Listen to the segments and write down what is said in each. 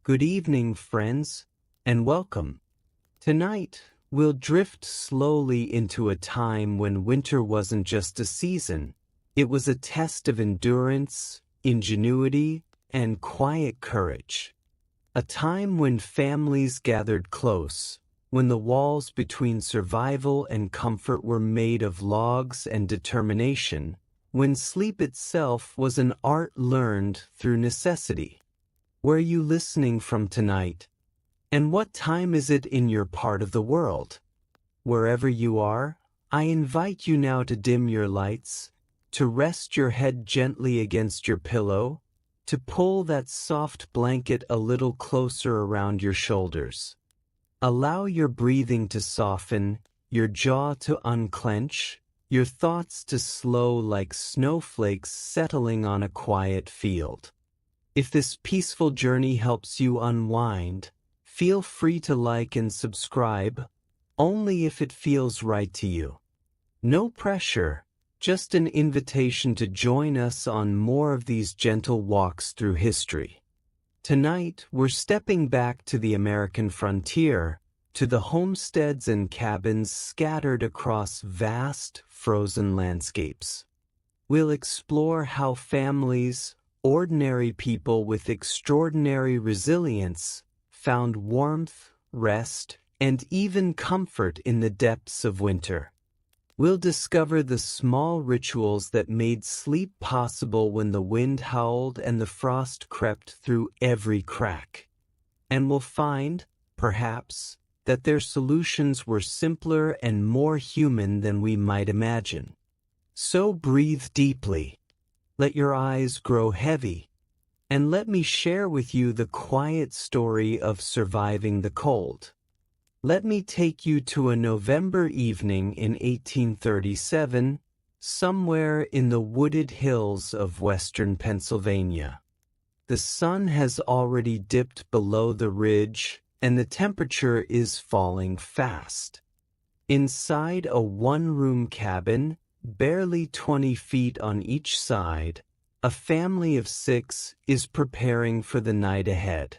Good evening, friends, and welcome. Tonight, we'll drift slowly into a time when winter wasn't just a season. It was a test of endurance, ingenuity, and quiet courage. A time when families gathered close, when the walls between survival and comfort were made of logs and determination, when sleep itself was an art learned through necessity. Where are you listening from tonight? And what time is it in your part of the world? Wherever you are, I invite you now to dim your lights, to rest your head gently against your pillow, to pull that soft blanket a little closer around your shoulders. Allow your breathing to soften, your jaw to unclench, your thoughts to slow like snowflakes settling on a quiet field. If this peaceful journey helps you unwind, feel free to like and subscribe, only if it feels right to you. No pressure, just an invitation to join us on more of these gentle walks through history. Tonight, we're stepping back to the American frontier, to the homesteads and cabins scattered across vast, frozen landscapes. We'll explore how families, ordinary people with extraordinary resilience, found warmth, rest, and even comfort in the depths of winter. We'll discover the small rituals that made sleep possible when the wind howled and the frost crept through every crack. And we'll find, perhaps, that their solutions were simpler and more human than we might imagine. So breathe deeply. Let your eyes grow heavy, and let me share with you the quiet story of surviving the cold. Let me take you to a November evening in 1837, somewhere in the wooded hills of western Pennsylvania. The sun has already dipped below the ridge, and the temperature is falling fast. Inside a one-room cabin, barely 20 feet on each side, a family of 6 is preparing for the night ahead.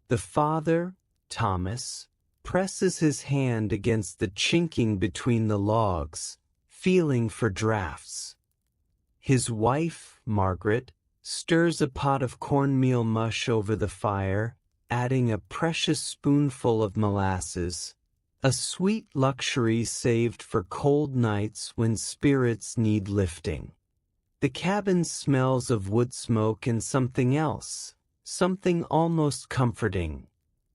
The father, Thomas, presses his hand against the chinking between the logs, feeling for drafts. His wife, Margaret, stirs a pot of cornmeal mush over the fire, adding a precious spoonful of molasses, a sweet luxury saved for cold nights when spirits need lifting. The cabin smells of wood smoke and something else, something almost comforting.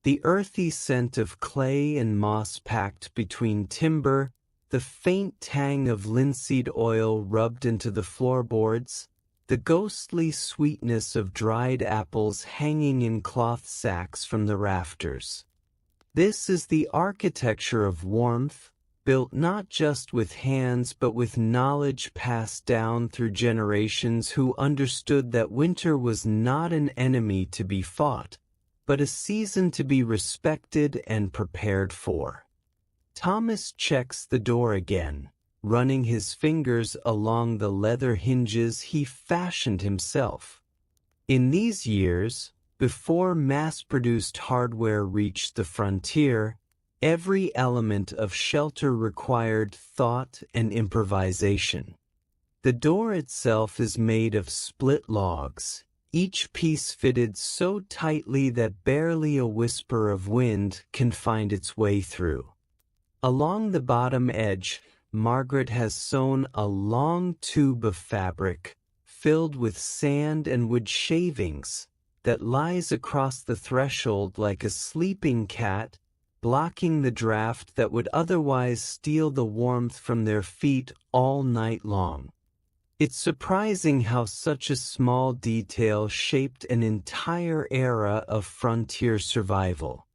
The earthy scent of clay and moss packed between timber, the faint tang of linseed oil rubbed into the floorboards, the ghostly sweetness of dried apples hanging in cloth sacks from the rafters. This is the architecture of warmth, built not just with hands but with knowledge passed down through generations who understood that winter was not an enemy to be fought, but a season to be respected and prepared for. Thomas checks the door again, running his fingers along the leather hinges he fashioned himself. In these years, before mass-produced hardware reached the frontier, every element of shelter required thought and improvisation. The door itself is made of split logs, each piece fitted so tightly that barely a whisper of wind can find its way through. Along the bottom edge, Margaret has sewn a long tube of fabric, filled with sand and wood shavings, that lies across the threshold like a sleeping cat, blocking the draft that would otherwise steal the warmth from their feet all night long. It's surprising how such a small detail shaped an entire era of frontier survival.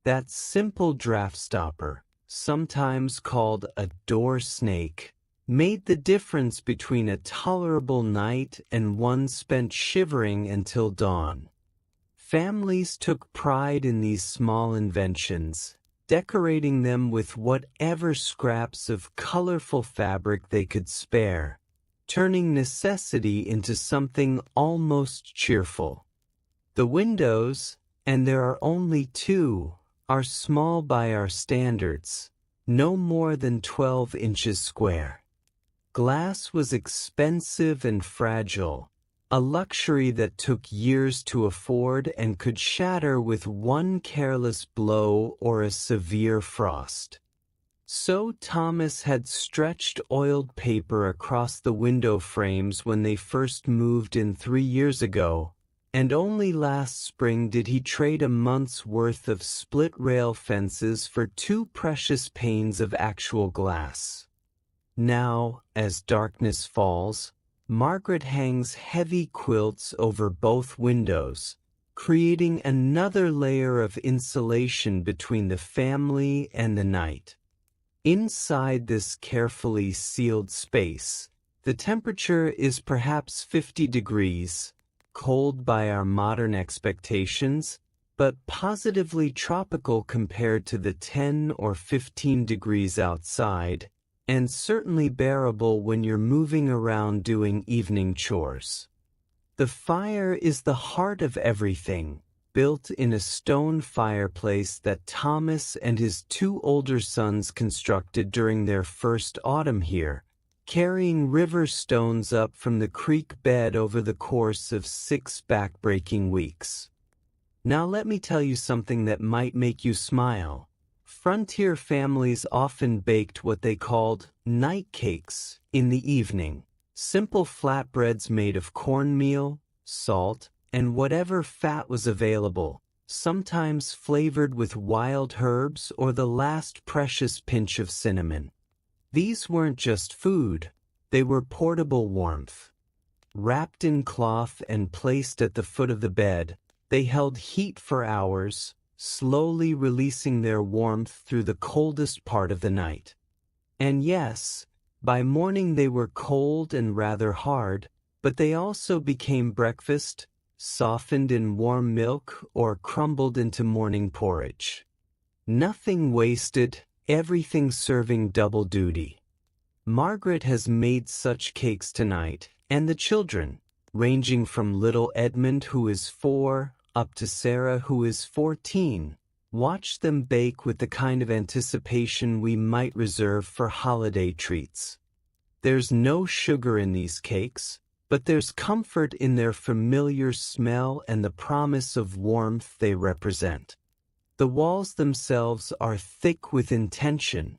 That simple draft stopper, sometimes called a door snake, made the difference between a tolerable night and one spent shivering until dawn. Families took pride in these small inventions, decorating them with whatever scraps of colorful fabric they could spare, turning necessity into something almost cheerful. The windows, and there are only two, are small by our standards, no more than 12 inches square. Glass was expensive and fragile, a luxury that took years to afford and could shatter with one careless blow or a severe frost. So Thomas had stretched oiled paper across the window frames when they first moved in 3 years ago, and only last spring did he trade a month's worth of split-rail fences for 2 precious panes of actual glass. Now, as darkness falls, Margaret hangs heavy quilts over both windows, creating another layer of insulation between the family and the night. Inside this carefully sealed space, the temperature is perhaps 50 degrees, cold by our modern expectations, but positively tropical compared to the 10 or 15 degrees outside, and certainly bearable when you're moving around doing evening chores. The fire is the heart of everything, built in a stone fireplace that Thomas and his 2 older sons constructed during their first autumn here, carrying river stones up from the creek bed over the course of 6 back-breaking weeks. Now let me tell you something that might make you smile. Frontier families often baked what they called night cakes in the evening, simple flatbreads made of cornmeal, salt, and whatever fat was available, sometimes flavored with wild herbs or the last precious pinch of cinnamon. These weren't just food, they were portable warmth. Wrapped in cloth and placed at the foot of the bed, they held heat for hours, slowly releasing their warmth through the coldest part of the night. And yes, by morning they were cold and rather hard, but they also became breakfast, softened in warm milk or crumbled into morning porridge. Nothing wasted, everything serving double duty. Margaret has made such cakes tonight, and the children, ranging from little Edmund, who is 4, up to Sarah, who is 14, watch them bake with the kind of anticipation we might reserve for holiday treats. There's no sugar in these cakes, but there's comfort in their familiar smell and the promise of warmth they represent. The walls themselves are thick with intention.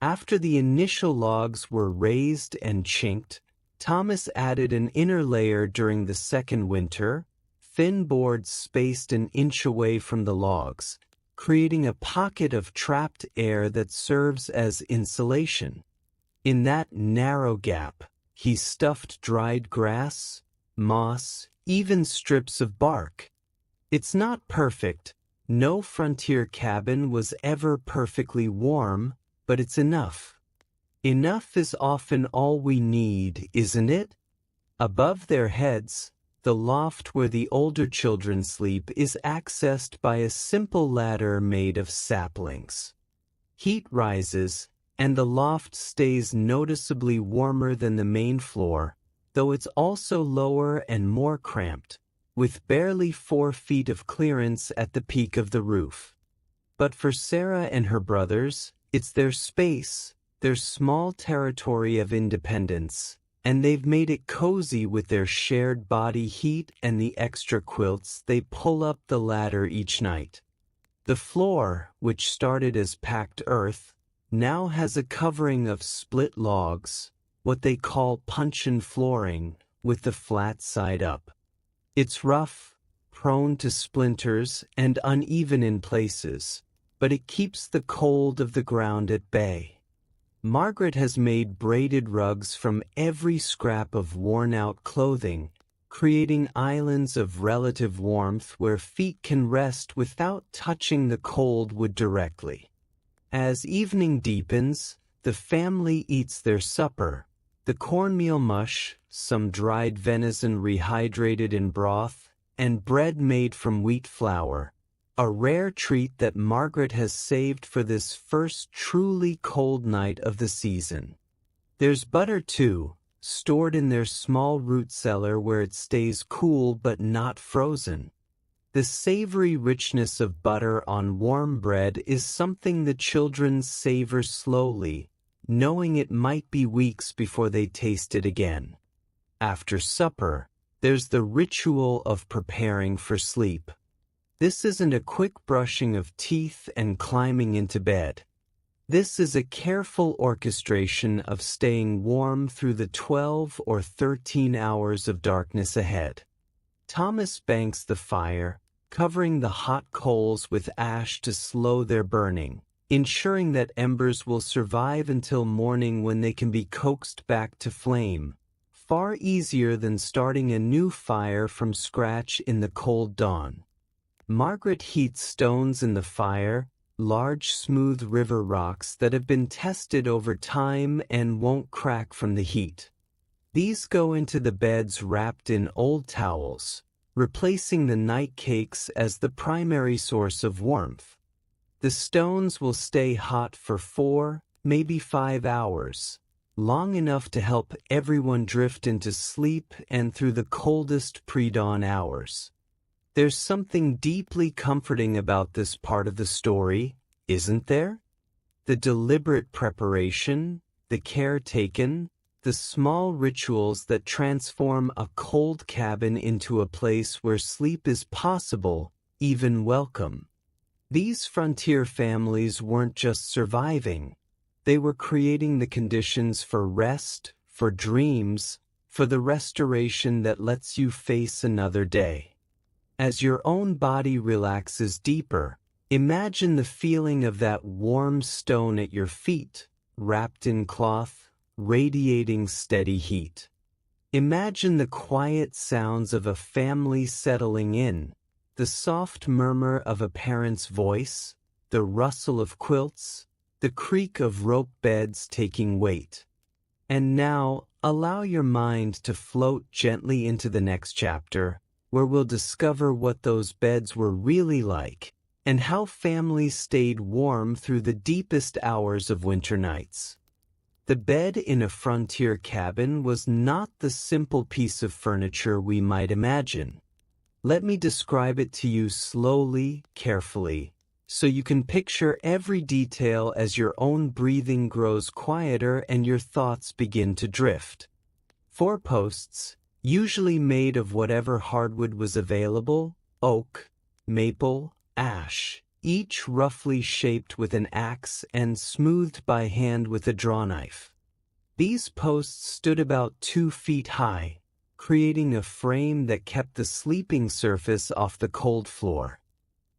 After the initial logs were raised and chinked, Thomas added an inner layer during the second winter, thin boards spaced an inch away from the logs, creating a pocket of trapped air that serves as insulation. In that narrow gap, he stuffed dried grass, moss, even strips of bark. It's not perfect. No frontier cabin was ever perfectly warm, but it's enough. Enough is often all we need, isn't it? Above their heads, the loft where the older children sleep is accessed by a simple ladder made of saplings. Heat rises, and the loft stays noticeably warmer than the main floor, though it's also lower and more cramped, with barely 4 feet of clearance at the peak of the roof. But for Sarah and her brothers, it's their space, their small territory of independence, and they've made it cozy with their shared body heat and the extra quilts they pull up the ladder each night. The floor, which started as packed earth, now has a covering of split logs, what they call puncheon flooring, with the flat side up. It's rough, prone to splinters, and uneven in places, but it keeps the cold of the ground at bay. Margaret has made braided rugs from every scrap of worn-out clothing, creating islands of relative warmth where feet can rest without touching the cold wood directly. As evening deepens, the family eats their supper, the cornmeal mush, some dried venison rehydrated in broth, and bread made from wheat flour, a rare treat that Margaret has saved for this first truly cold night of the season. There's butter too, stored in their small root cellar where it stays cool but not frozen. The savory richness of butter on warm bread is something the children savor slowly, knowing it might be weeks before they taste it again. After supper, there's the ritual of preparing for sleep. This isn't a quick brushing of teeth and climbing into bed. This is a careful orchestration of staying warm through the 12 or 13 hours of darkness ahead. Thomas banks the fire, covering the hot coals with ash to slow their burning, ensuring that embers will survive until morning when they can be coaxed back to flame, far easier than starting a new fire from scratch in the cold dawn. Margaret heats stones in the fire, large smooth river rocks that have been tested over time and won't crack from the heat. These go into the beds wrapped in old towels, replacing the night cakes as the primary source of warmth. The stones will stay hot for 4, maybe 5 hours, long enough to help everyone drift into sleep and through the coldest pre-dawn hours. There's something deeply comforting about this part of the story, isn't there? The deliberate preparation, the care taken, the small rituals that transform a cold cabin into a place where sleep is possible, even welcome. These frontier families weren't just surviving. They were creating the conditions for rest, for dreams, for the restoration that lets you face another day. As your own body relaxes deeper, imagine the feeling of that warm stone at your feet, wrapped in cloth, radiating steady heat. Imagine the quiet sounds of a family settling in, the soft murmur of a parent's voice, the rustle of quilts, the creak of rope beds taking weight. And now, allow your mind to float gently into the next chapter, where we'll discover what those beds were really like, and how families stayed warm through the deepest hours of winter nights. The bed in a frontier cabin was not the simple piece of furniture we might imagine. Let me describe it to you slowly, carefully, so you can picture every detail as your own breathing grows quieter and your thoughts begin to drift. 4 posts, usually made of whatever hardwood was available, oak, maple, ash, each roughly shaped with an axe and smoothed by hand with a drawknife. These posts stood about 2 feet high, creating a frame that kept the sleeping surface off the cold floor.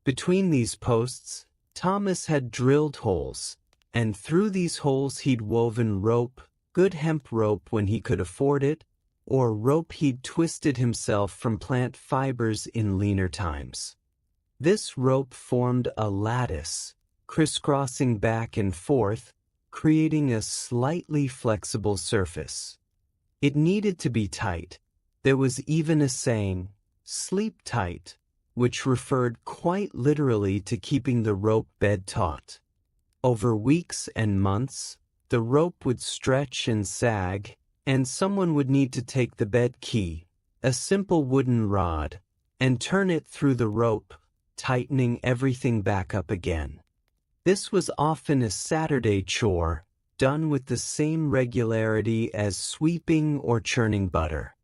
Between these posts, Thomas had drilled holes, and through these holes he'd woven rope, good hemp rope when he could afford it, or rope he'd twisted himself from plant fibers in leaner times. This rope formed a lattice, crisscrossing back and forth, creating a slightly flexible surface. It needed to be tight. There was even a saying, "Sleep tight," which referred quite literally to keeping the rope bed taut. Over weeks and months, the rope would stretch and sag, and someone would need to take the bed key, a simple wooden rod, and turn it through the rope, tightening everything back up again. This was often a Saturday chore, done with the same regularity as sweeping or churning butter.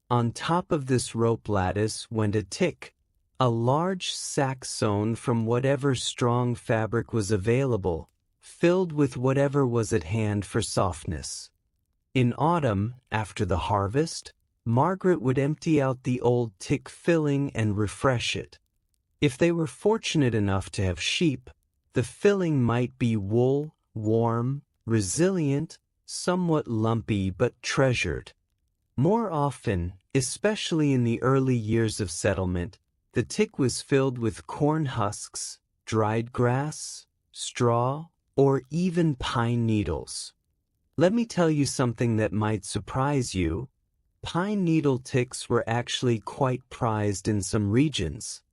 On top of this rope lattice went a tick, a large sack sewn from whatever strong fabric was available, filled with whatever was at hand for softness. In autumn, after the harvest, Margaret would empty out the old tick filling and refresh it. If they were fortunate enough to have sheep, the filling might be wool, warm, resilient, somewhat lumpy but treasured. More often, especially in the early years of settlement, the tick was filled with corn husks, dried grass, straw, or even pine needles. Let me tell you something that might surprise you. Pine needle ticks were actually quite prized in some regions.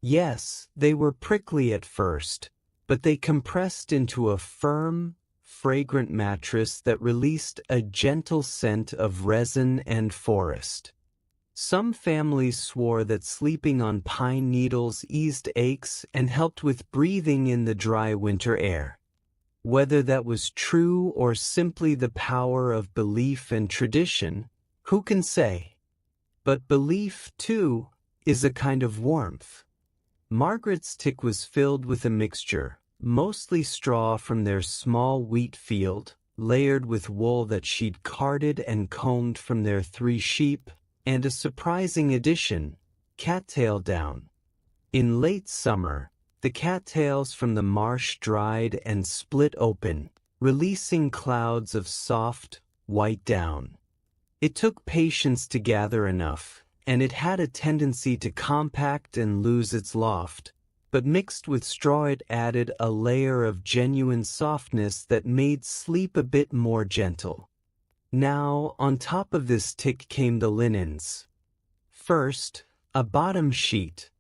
Yes, they were prickly at first, but they compressed into a firm, fragrant mattress that released a gentle scent of resin and forest. Some families swore that sleeping on pine needles eased aches and helped with breathing in the dry winter air. Whether that was true or simply the power of belief and tradition, who can say? But belief, too, is a kind of warmth. Margaret's tick was filled with a mixture, mostly straw from their small wheat field, layered with wool that she'd carded and combed from their 3 sheep, and a surprising addition, cattail down. In late summer, the cattails from the marsh dried and split open, releasing clouds of soft, white down. It took patience to gather enough, and it had a tendency to compact and lose its loft, but mixed with straw it added a layer of genuine softness that made sleep a bit more gentle. Now, on top of this tick came the linens. First, a bottom sheet,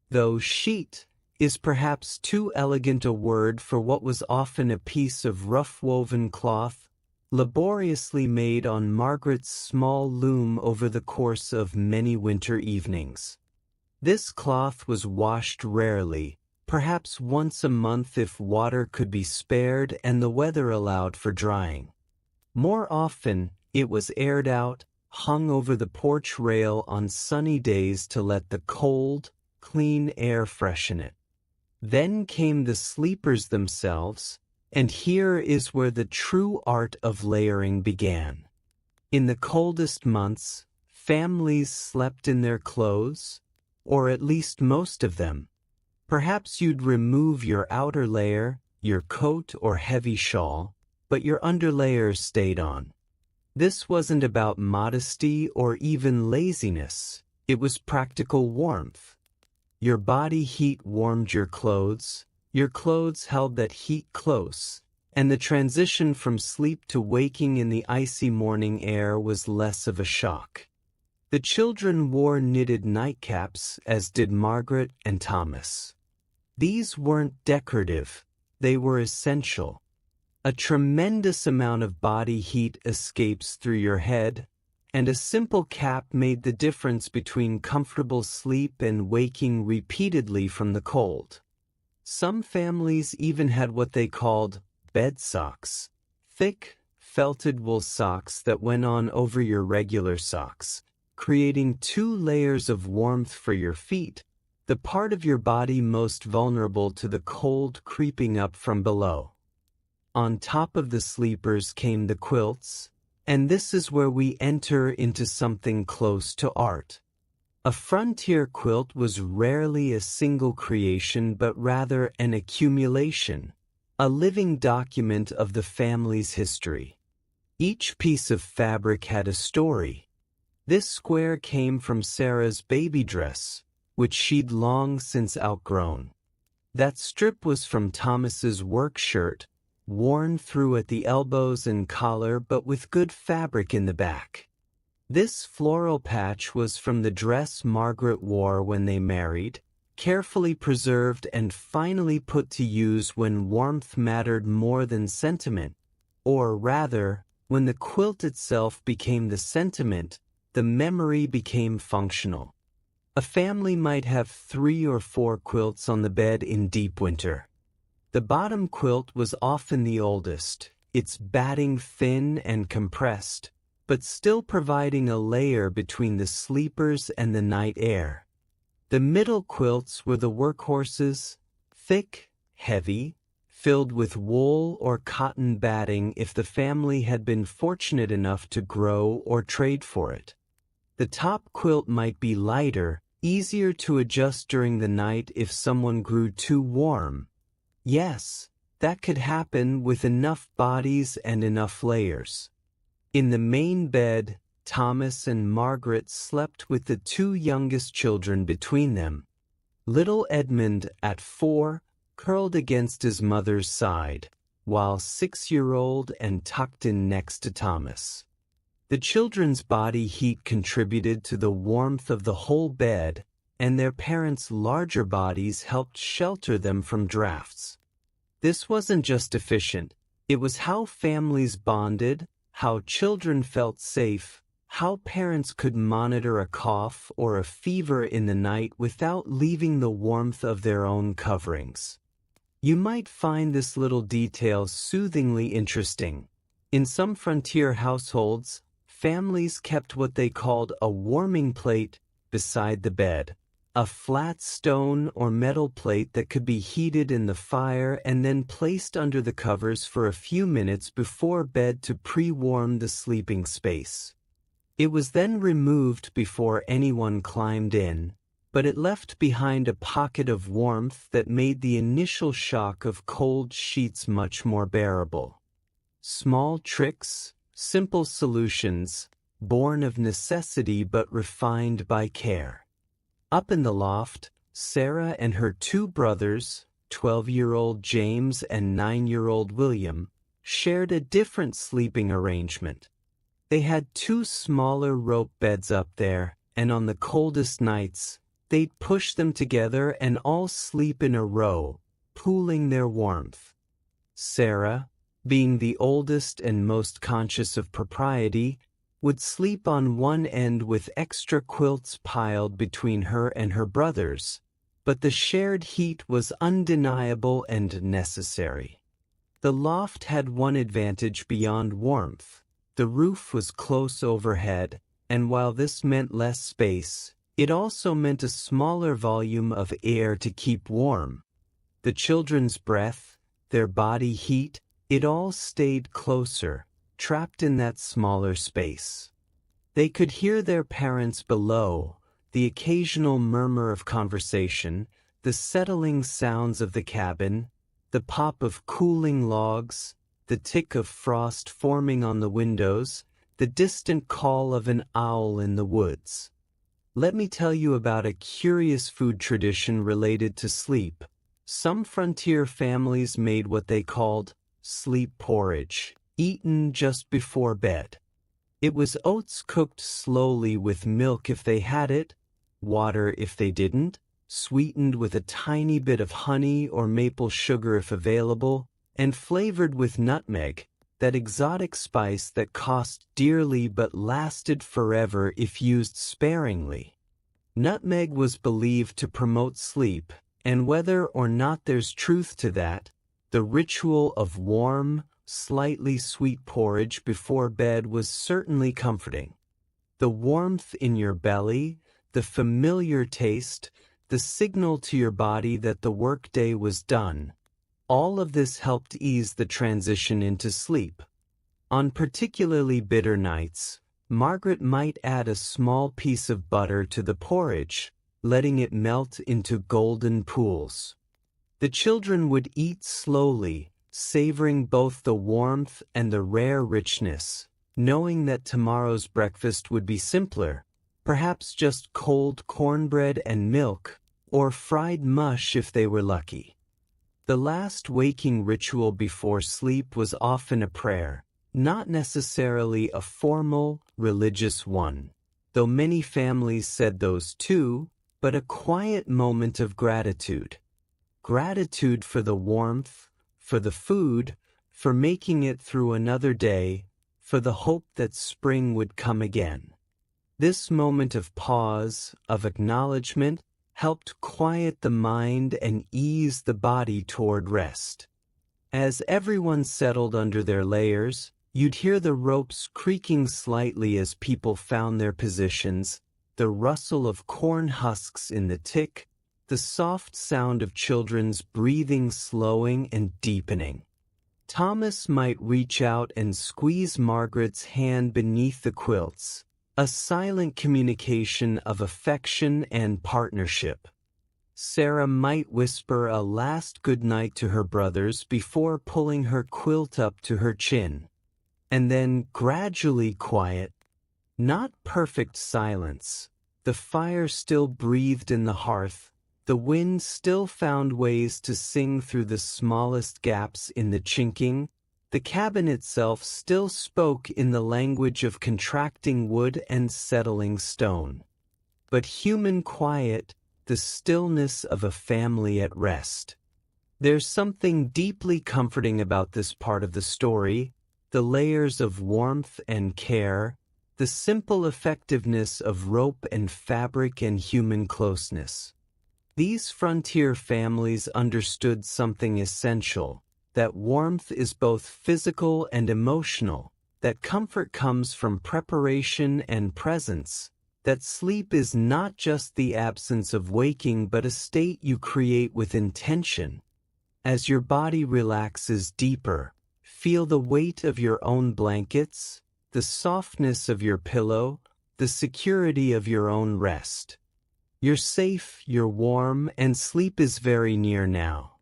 though sheet is perhaps too elegant a word for what was often a piece of rough-woven cloth, laboriously made on Margaret's small loom over the course of many winter evenings. This cloth was washed rarely, perhaps once a month if water could be spared and the weather allowed for drying. More often, it was aired out, hung over the porch rail on sunny days to let the cold, clean air freshen it. Then came the sleepers themselves, and here is where the true art of layering began. In the coldest months, families slept in their clothes, or at least most of them. Perhaps you'd remove your outer layer, your coat or heavy shawl, but your underlayers stayed on. This wasn't about modesty or even laziness, it was practical warmth. Your body heat warmed your clothes held that heat close, and the transition from sleep to waking in the icy morning air was less of a shock. The children wore knitted nightcaps, as did Margaret and Thomas. These weren't decorative, they were essential. A tremendous amount of body heat escapes through your head, and a simple cap made the difference between comfortable sleep and waking repeatedly from the cold. Some families even had what they called bed socks, thick, felted wool socks that went on over your regular socks, creating 2 layers of warmth for your feet, the part of your body most vulnerable to the cold creeping up from below. On top of the sleepers came the quilts, and this is where we enter into something close to art. A frontier quilt was rarely a single creation but rather an accumulation, a living document of the family's history. Each piece of fabric had a story. This square came from Sarah's baby dress, which she'd long since outgrown. That strip was from Thomas's work shirt, worn through at the elbows and collar but with good fabric in the back. This floral patch was from the dress Margaret wore when they married, carefully preserved and finally put to use when warmth mattered more than sentiment, or rather, when the quilt itself became the sentiment, the memory became functional. A family might have 3 or 4 quilts on the bed in deep winter. The bottom quilt was often the oldest, its batting thin and compressed, but still providing a layer between the sleepers and the night air. The middle quilts were the workhorses, thick, heavy, filled with wool or cotton batting if the family had been fortunate enough to grow or trade for it. The top quilt might be lighter, easier to adjust during the night if someone grew too warm. Yes, that could happen with enough bodies and enough layers. In the main bed, Thomas and Margaret slept with the 2 youngest children between them. Little Edmund, at 4, curled against his mother's side, while 6-year-old and tucked in next to Thomas. The children's body heat contributed to the warmth of the whole bed, and their parents' larger bodies helped shelter them from drafts. This wasn't just efficient, it was how families bonded, how children felt safe, how parents could monitor a cough or a fever in the night without leaving the warmth of their own coverings. You might find this little detail soothingly interesting. In some frontier households, families kept what they called a warming plate beside the bed, a flat stone or metal plate that could be heated in the fire and then placed under the covers for a few minutes before bed to pre-warm the sleeping space. It was then removed before anyone climbed in, but it left behind a pocket of warmth that made the initial shock of cold sheets much more bearable. Small tricks, simple solutions, born of necessity but refined by care. Up in the loft, Sarah and her two brothers, 12-year-old James and 9-year-old William, shared a different sleeping arrangement. They had two smaller rope beds up there, and on the coldest nights, they'd push them together and all sleep in a row, pooling their warmth. Sarah, being the oldest and most conscious of propriety, would sleep on one end with extra quilts piled between her and her brothers, but the shared heat was undeniable and necessary. The loft had one advantage beyond warmth. The roof was close overhead, and while this meant less space, it also meant a smaller volume of air to keep warm. The children's breath, their body heat, it all stayed closer, trapped in that smaller space. They could hear their parents below, the occasional murmur of conversation, the settling sounds of the cabin, the pop of cooling logs, the tick of frost forming on the windows, the distant call of an owl in the woods. Let me tell you about a curious food tradition related to sleep. Some frontier families made what they called sleep porridge, eaten just before bed. It was oats cooked slowly with milk if they had it, water if they didn't, sweetened with a tiny bit of honey or maple sugar if available, and flavored with nutmeg, that exotic spice that cost dearly but lasted forever if used sparingly. Nutmeg was believed to promote sleep, and whether or not there's truth to that, the ritual of warm, slightly sweet porridge before bed was certainly comforting. The warmth in your belly, the familiar taste, the signal to your body that the workday was done. All of this helped ease the transition into sleep. On particularly bitter nights, Margaret might add a small piece of butter to the porridge, letting it melt into golden pools. The children would eat slowly, savoring both the warmth and the rare richness, knowing that tomorrow's breakfast would be simpler, perhaps just cold cornbread and milk, or fried mush if they were lucky. The last waking ritual before sleep was often a prayer, not necessarily a formal, religious one, though many families said those too, but a quiet moment of gratitude. Gratitude for the warmth, for the food, for making it through another day, for the hope that spring would come again. This moment of pause, of acknowledgement, helped quiet the mind and ease the body toward rest. As everyone settled under their layers, you'd hear the ropes creaking slightly as people found their positions, the rustle of corn husks in the tick, the soft sound of children's breathing slowing and deepening. Thomas might reach out and squeeze Margaret's hand beneath the quilts, a silent communication of affection and partnership. Sarah might whisper a last goodnight to her brothers before pulling her quilt up to her chin. And then gradually quiet, not perfect silence. The fire still breathed in the hearth, the wind still found ways to sing through the smallest gaps in the chinking. The cabin itself still spoke in the language of contracting wood and settling stone. But human quiet, the stillness of a family at rest. There's something deeply comforting about this part of the story, the layers of warmth and care, the simple effectiveness of rope and fabric and human closeness. These frontier families understood something essential, that warmth is both physical and emotional, that comfort comes from preparation and presence, that sleep is not just the absence of waking but a state you create with intention. As your body relaxes deeper, feel the weight of your own blankets, the softness of your pillow, the security of your own rest. You're safe, you're warm, and sleep is very near now.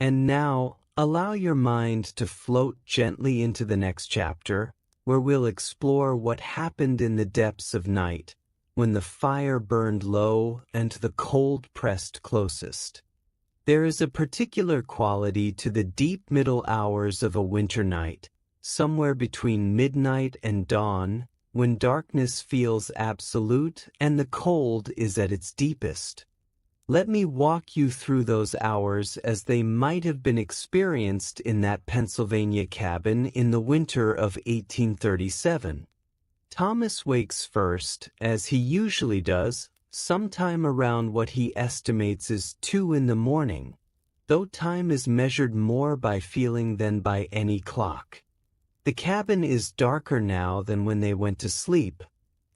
And now, allow your mind to float gently into the next chapter, where we'll explore what happened in the depths of night, when the fire burned low and the cold pressed closest. There is a particular quality to the deep middle hours of a winter night, somewhere between midnight and dawn, when darkness feels absolute and the cold is at its deepest. Let me walk you through those hours as they might have been experienced in that Pennsylvania cabin in the winter of 1837. Thomas wakes first, as he usually does, sometime around what he estimates is 2 in the morning, though time is measured more by feeling than by any clock. The cabin is darker now than when they went to sleep.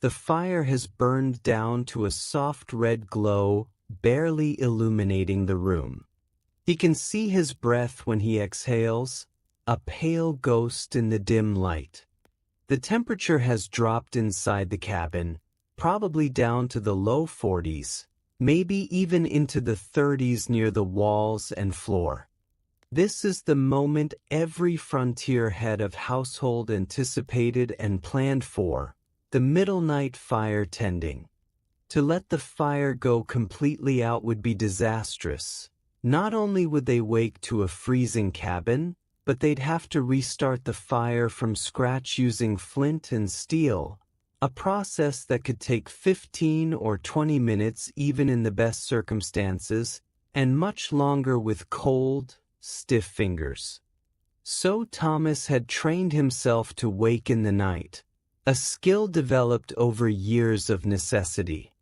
The fire has burned down to a soft red glow, barely illuminating the room. He can see his breath when he exhales, a pale ghost in the dim light. The temperature has dropped inside the cabin, probably down to the low 40s, maybe even into the 30s near the walls and floor. This is the moment every frontier head of household anticipated and planned for, the middle night fire tending. To let the fire go completely out would be disastrous. Not only would they wake to a freezing cabin, but they'd have to restart the fire from scratch using flint and steel, a process that could take 15 or 20 minutes even in the best circumstances, and much longer with cold, stiff fingers. So Thomas had trained himself to wake in the night, a skill developed over years of necessity.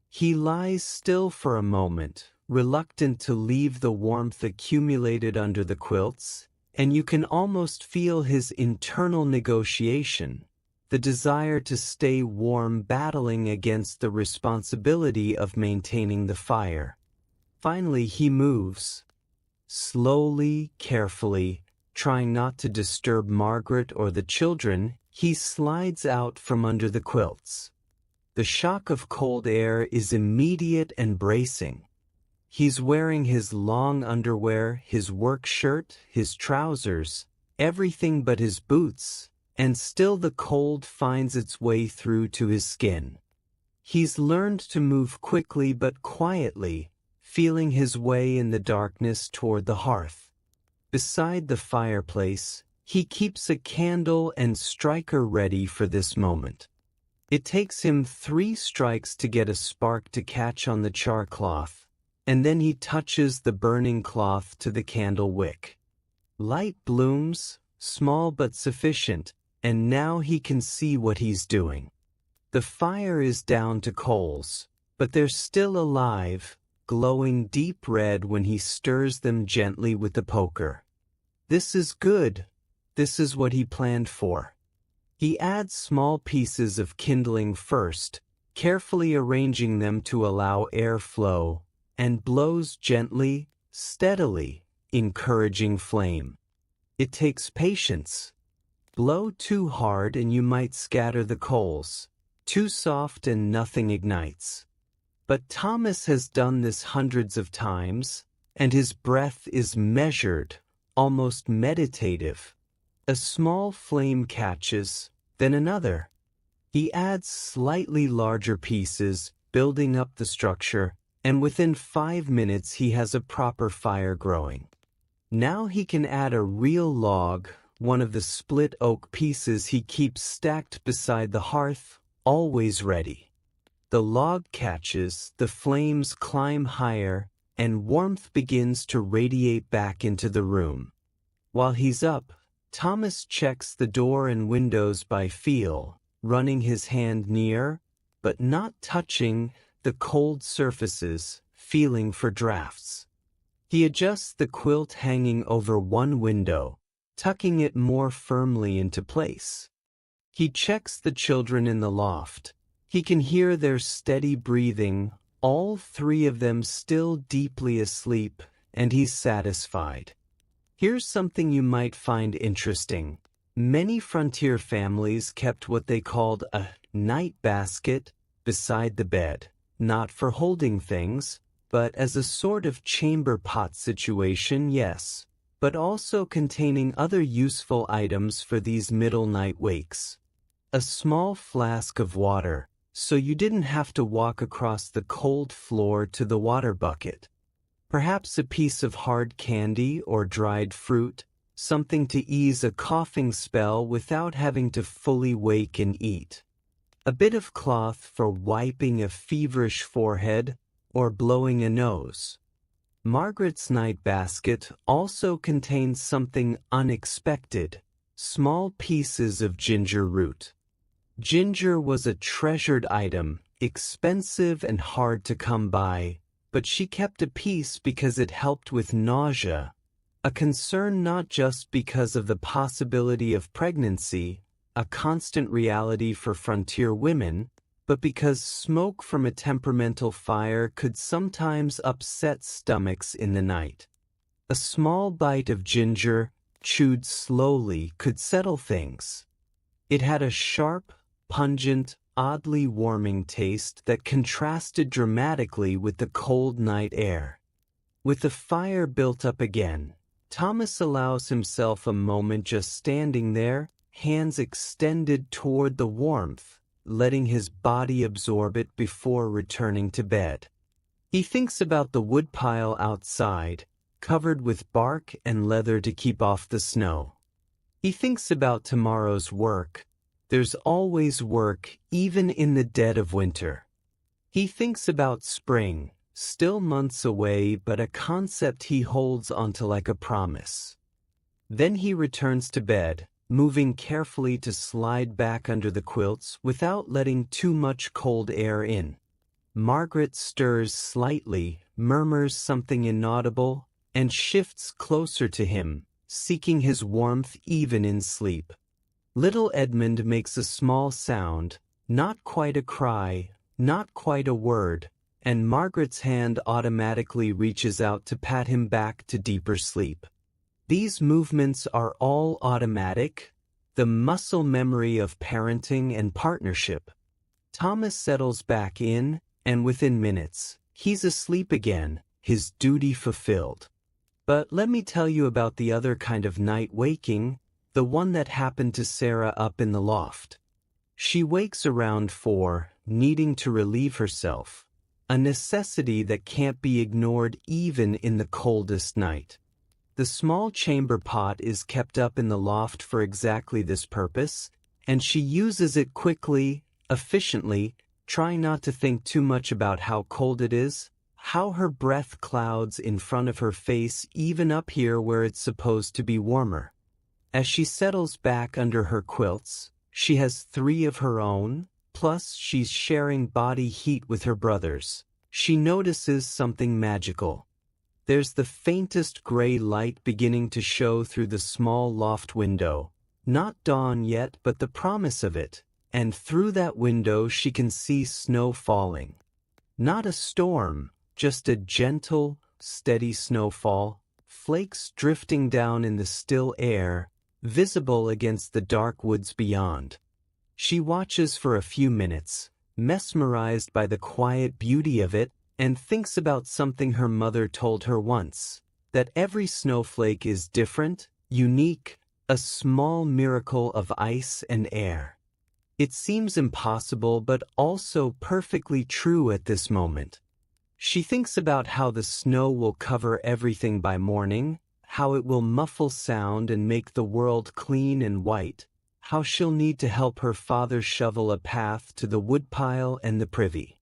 He lies still for a moment, reluctant to leave the warmth accumulated under the quilts, and you can almost feel his internal negotiation, the desire to stay warm battling against the responsibility of maintaining the fire. Finally he moves. Slowly, carefully, trying not to disturb Margaret or the children, he slides out from under the quilts. The shock of cold air is immediate and bracing. He's wearing his long underwear, his work shirt, his trousers, everything but his boots, and still the cold finds its way through to his skin. He's learned to move quickly but quietly, feeling his way in the darkness toward the hearth. Beside the fireplace, he keeps a candle and striker ready for this moment. It takes him 3 strikes to get a spark to catch on the char cloth, and then he touches the burning cloth to the candle wick. Light blooms, small but sufficient, and now he can see what he's doing. The fire is down to coals, but they're still alive, glowing deep red when he stirs them gently with the poker. This is good. This is what he planned for. He adds small pieces of kindling first, carefully arranging them to allow air flow, and blows gently, steadily, encouraging flame. It takes patience. Blow too hard and you might scatter the coals. Too soft and nothing ignites. But Thomas has done this hundreds of times, and his breath is measured, almost meditative. A small flame catches, then another. He adds slightly larger pieces, building up the structure, and within 5 minutes he has a proper fire growing. Now he can add a real log, one of the split oak pieces he keeps stacked beside the hearth, always ready. The log catches, the flames climb higher, and warmth begins to radiate back into the room. While he's up, Thomas checks the door and windows by feel, running his hand near, but not touching, the cold surfaces, feeling for drafts. He adjusts the quilt hanging over one window, tucking it more firmly into place. He checks the children in the loft. He can hear their steady breathing, all three of them still deeply asleep, and he's satisfied. Here's something you might find interesting. Many frontier families kept what they called a night basket beside the bed, not for holding things, but as a sort of chamber pot situation, yes, but also containing other useful items for these middle night wakes. A small flask of water, so you didn't have to walk across the cold floor to the water bucket. Perhaps a piece of hard candy or dried fruit, something to ease a coughing spell without having to fully wake and eat. A bit of cloth for wiping a feverish forehead or blowing a nose. Margaret's night basket also contains something unexpected, small pieces of ginger root. Ginger was a treasured item, expensive and hard to come by, but she kept a piece because it helped with nausea, a concern not just because of the possibility of pregnancy, a constant reality for frontier women, but because smoke from a temperamental fire could sometimes upset stomachs in the night. A small bite of ginger, chewed slowly, could settle things. It had a sharp, pungent, oddly warming taste that contrasted dramatically with the cold night air. With the fire built up again, Thomas allows himself a moment just standing there, hands extended toward the warmth, letting his body absorb it before returning to bed. He thinks about the woodpile outside, covered with bark and leather to keep off the snow. He thinks about tomorrow's work. There's always work, even in the dead of winter. He thinks about spring, still months away, but a concept he holds onto like a promise. Then he returns to bed, moving carefully to slide back under the quilts without letting too much cold air in. Margaret stirs slightly, murmurs something inaudible, and shifts closer to him, seeking his warmth even in sleep. Little Edmund makes a small sound, not quite a cry, not quite a word, and Margaret's hand automatically reaches out to pat him back to deeper sleep. These movements are all automatic, the muscle memory of parenting and partnership. Thomas settles back in, and within minutes, he's asleep again, his duty fulfilled. But let me tell you about the other kind of night waking, the one that happened to Sarah up in the loft. She wakes around 4, needing to relieve herself, a necessity that can't be ignored even in the coldest night. The small chamber pot is kept up in the loft for exactly this purpose, and she uses it quickly, efficiently, trying not to think too much about how cold it is, how her breath clouds in front of her face even up here where it's supposed to be warmer. As she settles back under her quilts, she has 3 of her own, plus she's sharing body heat with her brothers. She notices something magical. There's the faintest gray light beginning to show through the small loft window. Not dawn yet, but the promise of it, and through that window she can see snow falling. Not a storm, just a gentle, steady snowfall, flakes drifting down in the still air, visible against the dark woods beyond. She watches for a few minutes, mesmerized by the quiet beauty of it, and thinks about something her mother told her once, that every snowflake is different, unique, a small miracle of ice and air. It seems impossible but also perfectly true at this moment. She thinks about how the snow will cover everything by morning, how it will muffle sound and make the world clean and white, how she'll need to help her father shovel a path to the woodpile and the privy.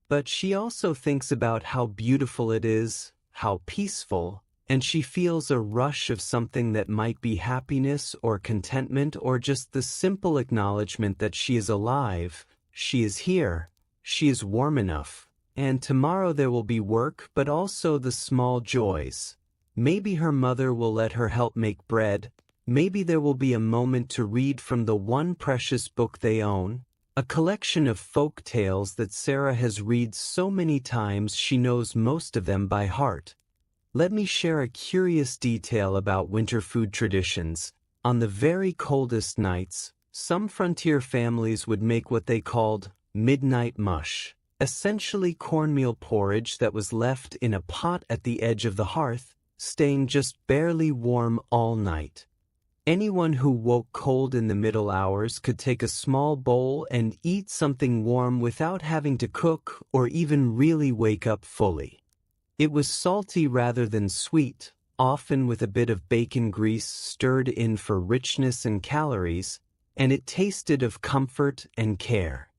But she also thinks about how beautiful it is, how peaceful, and she feels a rush of something that might be happiness or contentment or just the simple acknowledgement that she is alive, she is here, she is warm enough, and tomorrow there will be work but also the small joys. Maybe her mother will let her help make bread, maybe there will be a moment to read from the one precious book they own, a collection of folk tales that Sarah has read so many times she knows most of them by heart. Let me share a curious detail about winter food traditions. On the very coldest nights, some frontier families would make what they called midnight mush, essentially cornmeal porridge that was left in a pot at the edge of the hearth, staying just barely warm all night. Anyone who woke cold in the middle hours could take a small bowl and eat something warm without having to cook or even really wake up fully. It was salty rather than sweet, often with a bit of bacon grease stirred in for richness and calories, and it tasted of comfort and care.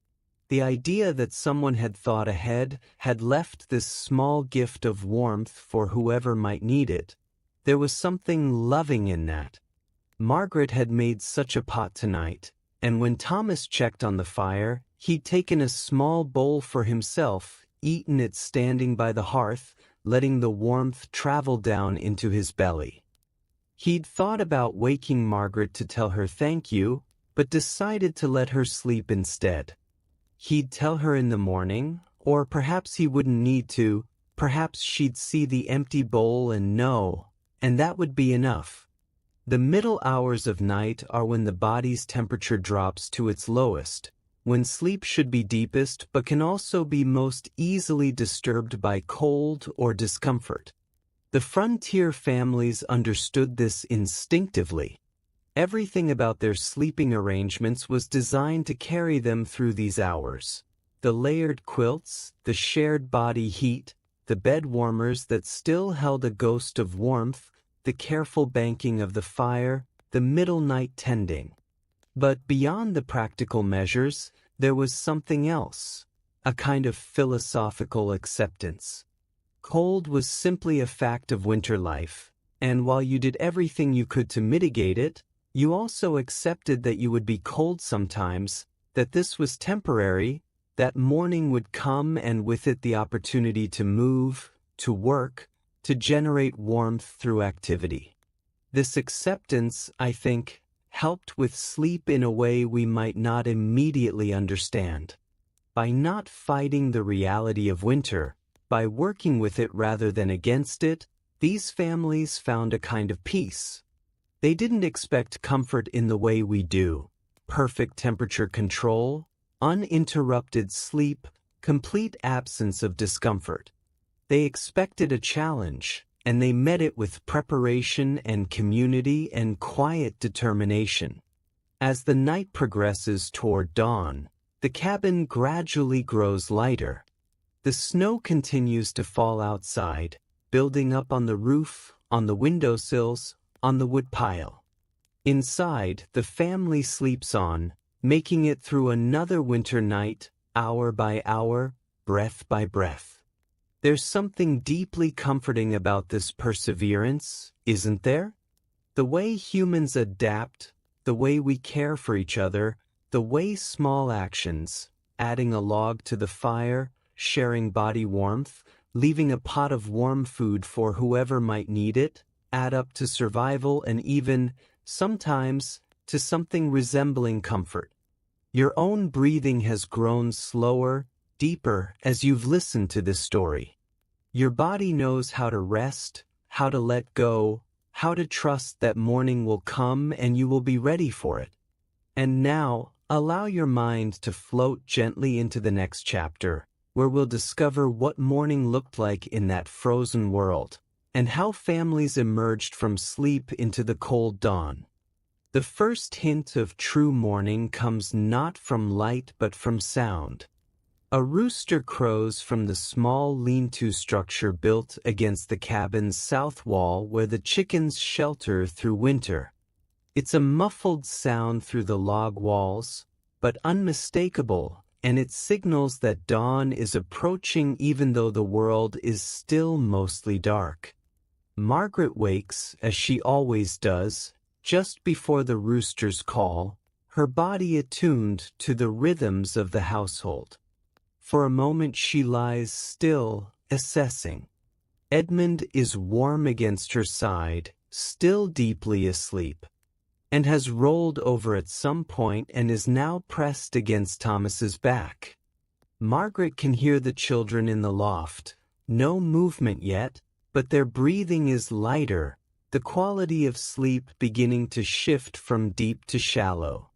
The idea that someone had thought ahead, had left this small gift of warmth for whoever might need it. There was something loving in that. Margaret had made such a pot tonight, and when Thomas checked on the fire, he'd taken a small bowl for himself, eaten it standing by the hearth, letting the warmth travel down into his belly. He'd thought about waking Margaret to tell her thank you, but decided to let her sleep instead. He'd tell her in the morning, or perhaps he wouldn't need to, perhaps she'd see the empty bowl and know, and that would be enough. The middle hours of night are when the body's temperature drops to its lowest, when sleep should be deepest but can also be most easily disturbed by cold or discomfort. The frontier families understood this instinctively. Everything about their sleeping arrangements was designed to carry them through these hours. The layered quilts, the shared body heat, the bed warmers that still held a ghost of warmth, the careful banking of the fire, the middle night tending. But beyond the practical measures, there was something else, a kind of philosophical acceptance. Cold was simply a fact of winter life, and while you did everything you could to mitigate it, you also accepted that you would be cold sometimes, that this was temporary, that morning would come and with it the opportunity to move, to work, to generate warmth through activity. This acceptance, I think, helped with sleep in a way we might not immediately understand. By not fighting the reality of winter, by working with it rather than against it, these families found a kind of peace. They didn't expect comfort in the way we do: perfect temperature control, uninterrupted sleep, complete absence of discomfort. They expected a challenge, and they met it with preparation and community and quiet determination. As the night progresses toward dawn, the cabin gradually grows lighter. The snow continues to fall outside, building up on the roof, on the windowsills, on the woodpile. Inside, the family sleeps on, making it through another winter night, hour by hour, breath by breath. There's something deeply comforting about this perseverance, isn't there? The way humans adapt, the way we care for each other, the way small actions, adding a log to the fire, sharing body warmth, leaving a pot of warm food for whoever might need it, add up to survival and even, sometimes, to something resembling comfort. Your own breathing has grown slower, deeper as you've listened to this story. Your body knows how to rest, how to let go, how to trust that morning will come and you will be ready for it. And now, allow your mind to float gently into the next chapter, where we'll discover what morning looked like in that frozen world, and how families emerged from sleep into the cold dawn. The first hint of true morning comes not from light but from sound. A rooster crows from the small lean-to structure built against the cabin's south wall where the chickens shelter through winter. It's a muffled sound through the log walls, but unmistakable, and it signals that dawn is approaching even though the world is still mostly dark. Margaret wakes, as she always does, just before the roosters call, her body attuned to the rhythms of the household. For a moment she lies still, assessing. Edmund is warm against her side, still deeply asleep, and has rolled over at some point and is now pressed against Thomas's back. Margaret can hear the children in the loft. No movement yet, but their breathing is lighter, the quality of sleep beginning to shift from deep to shallow.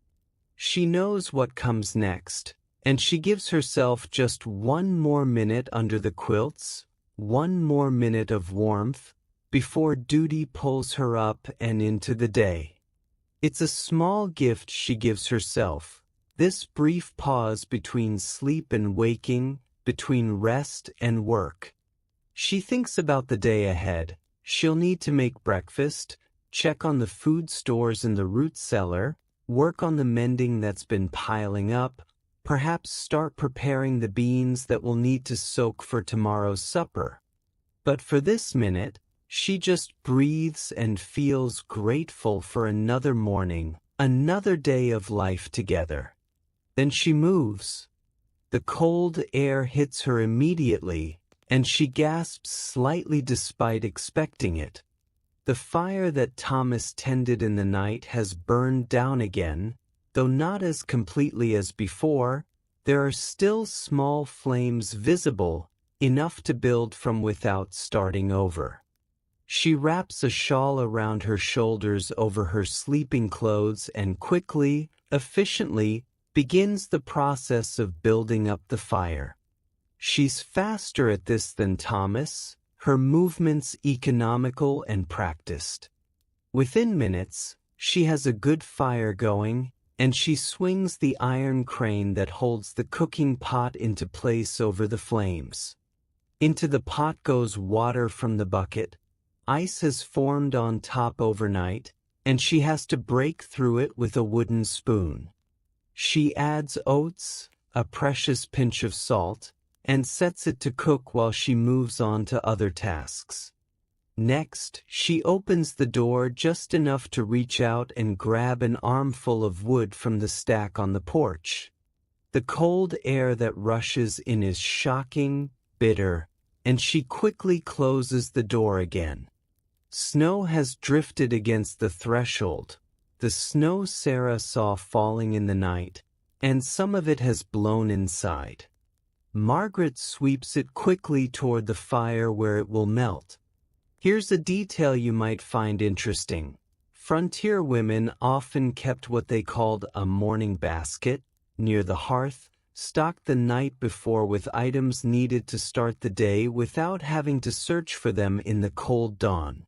She knows what comes next, and she gives herself just one more minute under the quilts, one more minute of warmth, before duty pulls her up and into the day. It's a small gift she gives herself, this brief pause between sleep and waking, between rest and work. She thinks about the day ahead. She'll need to make breakfast, check on the food stores in the root cellar, work on the mending that's been piling up, perhaps start preparing the beans that will need to soak for tomorrow's supper. But for this minute, she just breathes and feels grateful for another morning, another day of life together. Then she moves. The cold air hits her immediately, and she gasps slightly despite expecting it. The fire that Thomas tended in the night has burned down again, though not as completely as before. There are still small flames visible, enough to build from without starting over. She wraps a shawl around her shoulders over her sleeping clothes and quickly, efficiently, begins the process of building up the fire. She's faster at this than Thomas, her movements economical and practiced. Within minutes, she has a good fire going, and she swings the iron crane that holds the cooking pot into place over the flames. Into the pot goes water from the bucket. Ice has formed on top overnight, and she has to break through it with a wooden spoon. She adds oats, a precious pinch of salt, and sets it to cook while she moves on to other tasks. Next, she opens the door just enough to reach out and grab an armful of wood from the stack on the porch. The cold air that rushes in is shocking, bitter, and she quickly closes the door again. Snow has drifted against the threshold, the snow Sarah saw falling in the night, and some of it has blown inside. Margaret sweeps it quickly toward the fire where it will melt. Here's a detail you might find interesting. Frontier women often kept what they called a morning basket near the hearth, stocked the night before with items needed to start the day without having to search for them in the cold dawn.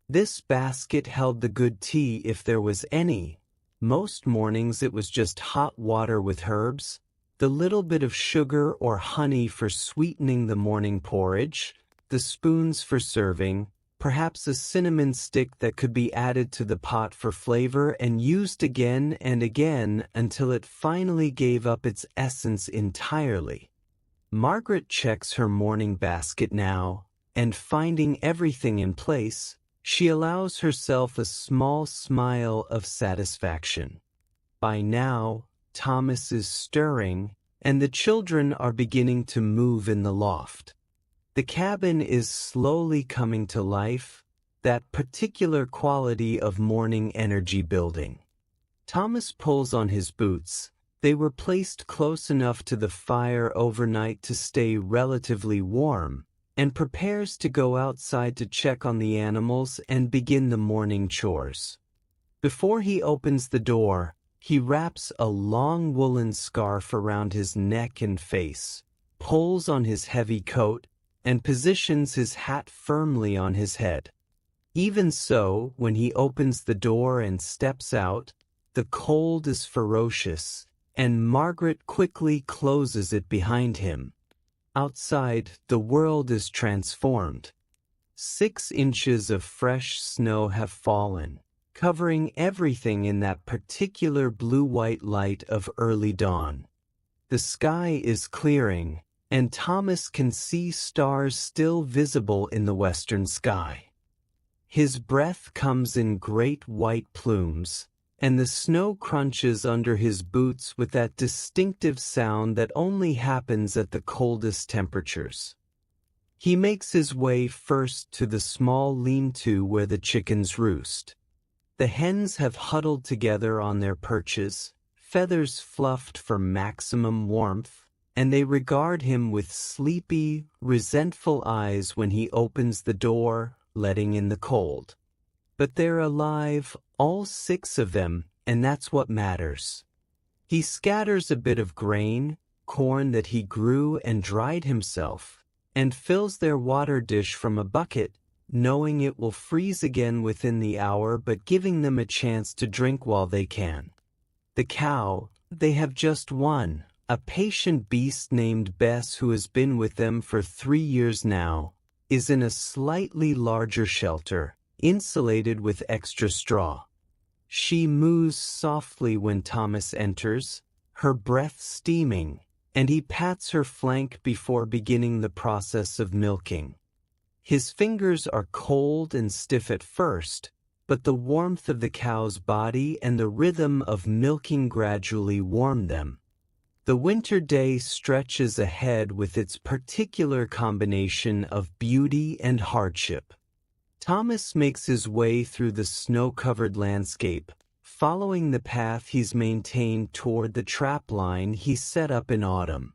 This basket held the good tea if there was any. Most mornings it was just hot water with herbs, the little bit of sugar or honey for sweetening the morning porridge, the spoons for serving, perhaps a cinnamon stick that could be added to the pot for flavor and used again and again until it finally gave up its essence entirely. Margaret checks her morning basket now, and finding everything in place, she allows herself a small smile of satisfaction. By now, Thomas is stirring, and the children are beginning to move in the loft. The cabin is slowly coming to life, that particular quality of morning energy building. Thomas pulls on his boots. They were placed close enough to the fire overnight to stay relatively warm, and prepares to go outside to check on the animals and begin the morning chores. Before he opens the door, he wraps a long woolen scarf around his neck and face, pulls on his heavy coat, and positions his hat firmly on his head. Even so, when he opens the door and steps out, the cold is ferocious, and Margaret quickly closes it behind him. Outside, the world is transformed. 6 inches of fresh snow have fallen, covering everything in that particular blue-white light of early dawn. The sky is clearing, and Thomas can see stars still visible in the western sky. His breath comes in great white plumes, and the snow crunches under his boots with that distinctive sound that only happens at the coldest temperatures. He makes his way first to the small lean-to where the chickens roost. The hens have huddled together on their perches, feathers fluffed for maximum warmth, and they regard him with sleepy, resentful eyes when he opens the door, letting in the cold. But they're alive, all 6 of them, and that's what matters. He scatters a bit of grain, corn that he grew and dried himself, and fills their water dish from a bucket, knowing it will freeze again within the hour but giving them a chance to drink while they can. The cow, they have just one, a patient beast named Bess who has been with them for 3 years now, is in a slightly larger shelter, insulated with extra straw. She moos softly when Thomas enters, her breath steaming, and he pats her flank before beginning the process of milking. His fingers are cold and stiff at first, but the warmth of the cow's body and the rhythm of milking gradually warm them. The winter day stretches ahead with its particular combination of beauty and hardship. Thomas makes his way through the snow-covered landscape, following the path he's maintained toward the trap line he set up in autumn.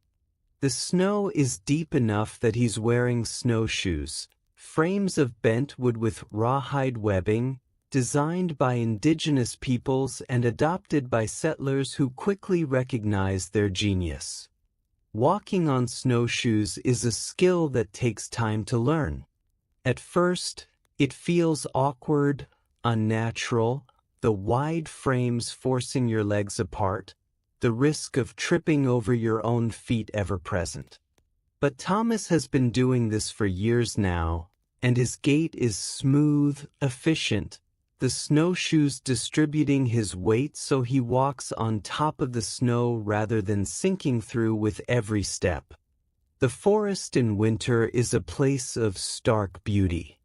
The snow is deep enough that he's wearing snowshoes, frames of bent wood with rawhide webbing, designed by indigenous peoples and adopted by settlers who quickly recognized their genius. Walking on snowshoes is a skill that takes time to learn. At first, it feels awkward, unnatural, the wide frames forcing your legs apart, the risk of tripping over your own feet ever present. But Thomas has been doing this for years now, and his gait is smooth, efficient, the snowshoes distributing his weight so he walks on top of the snow rather than sinking through with every step. The forest in winter is a place of stark beauty.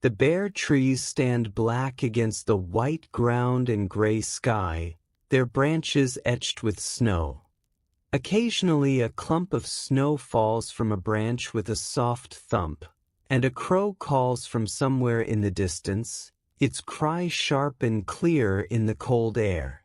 The bare trees stand black against the white ground and gray sky, their branches etched with snow. Occasionally a clump of snow falls from a branch with a soft thump, and a crow calls from somewhere in the distance, its cry sharp and clear in the cold air.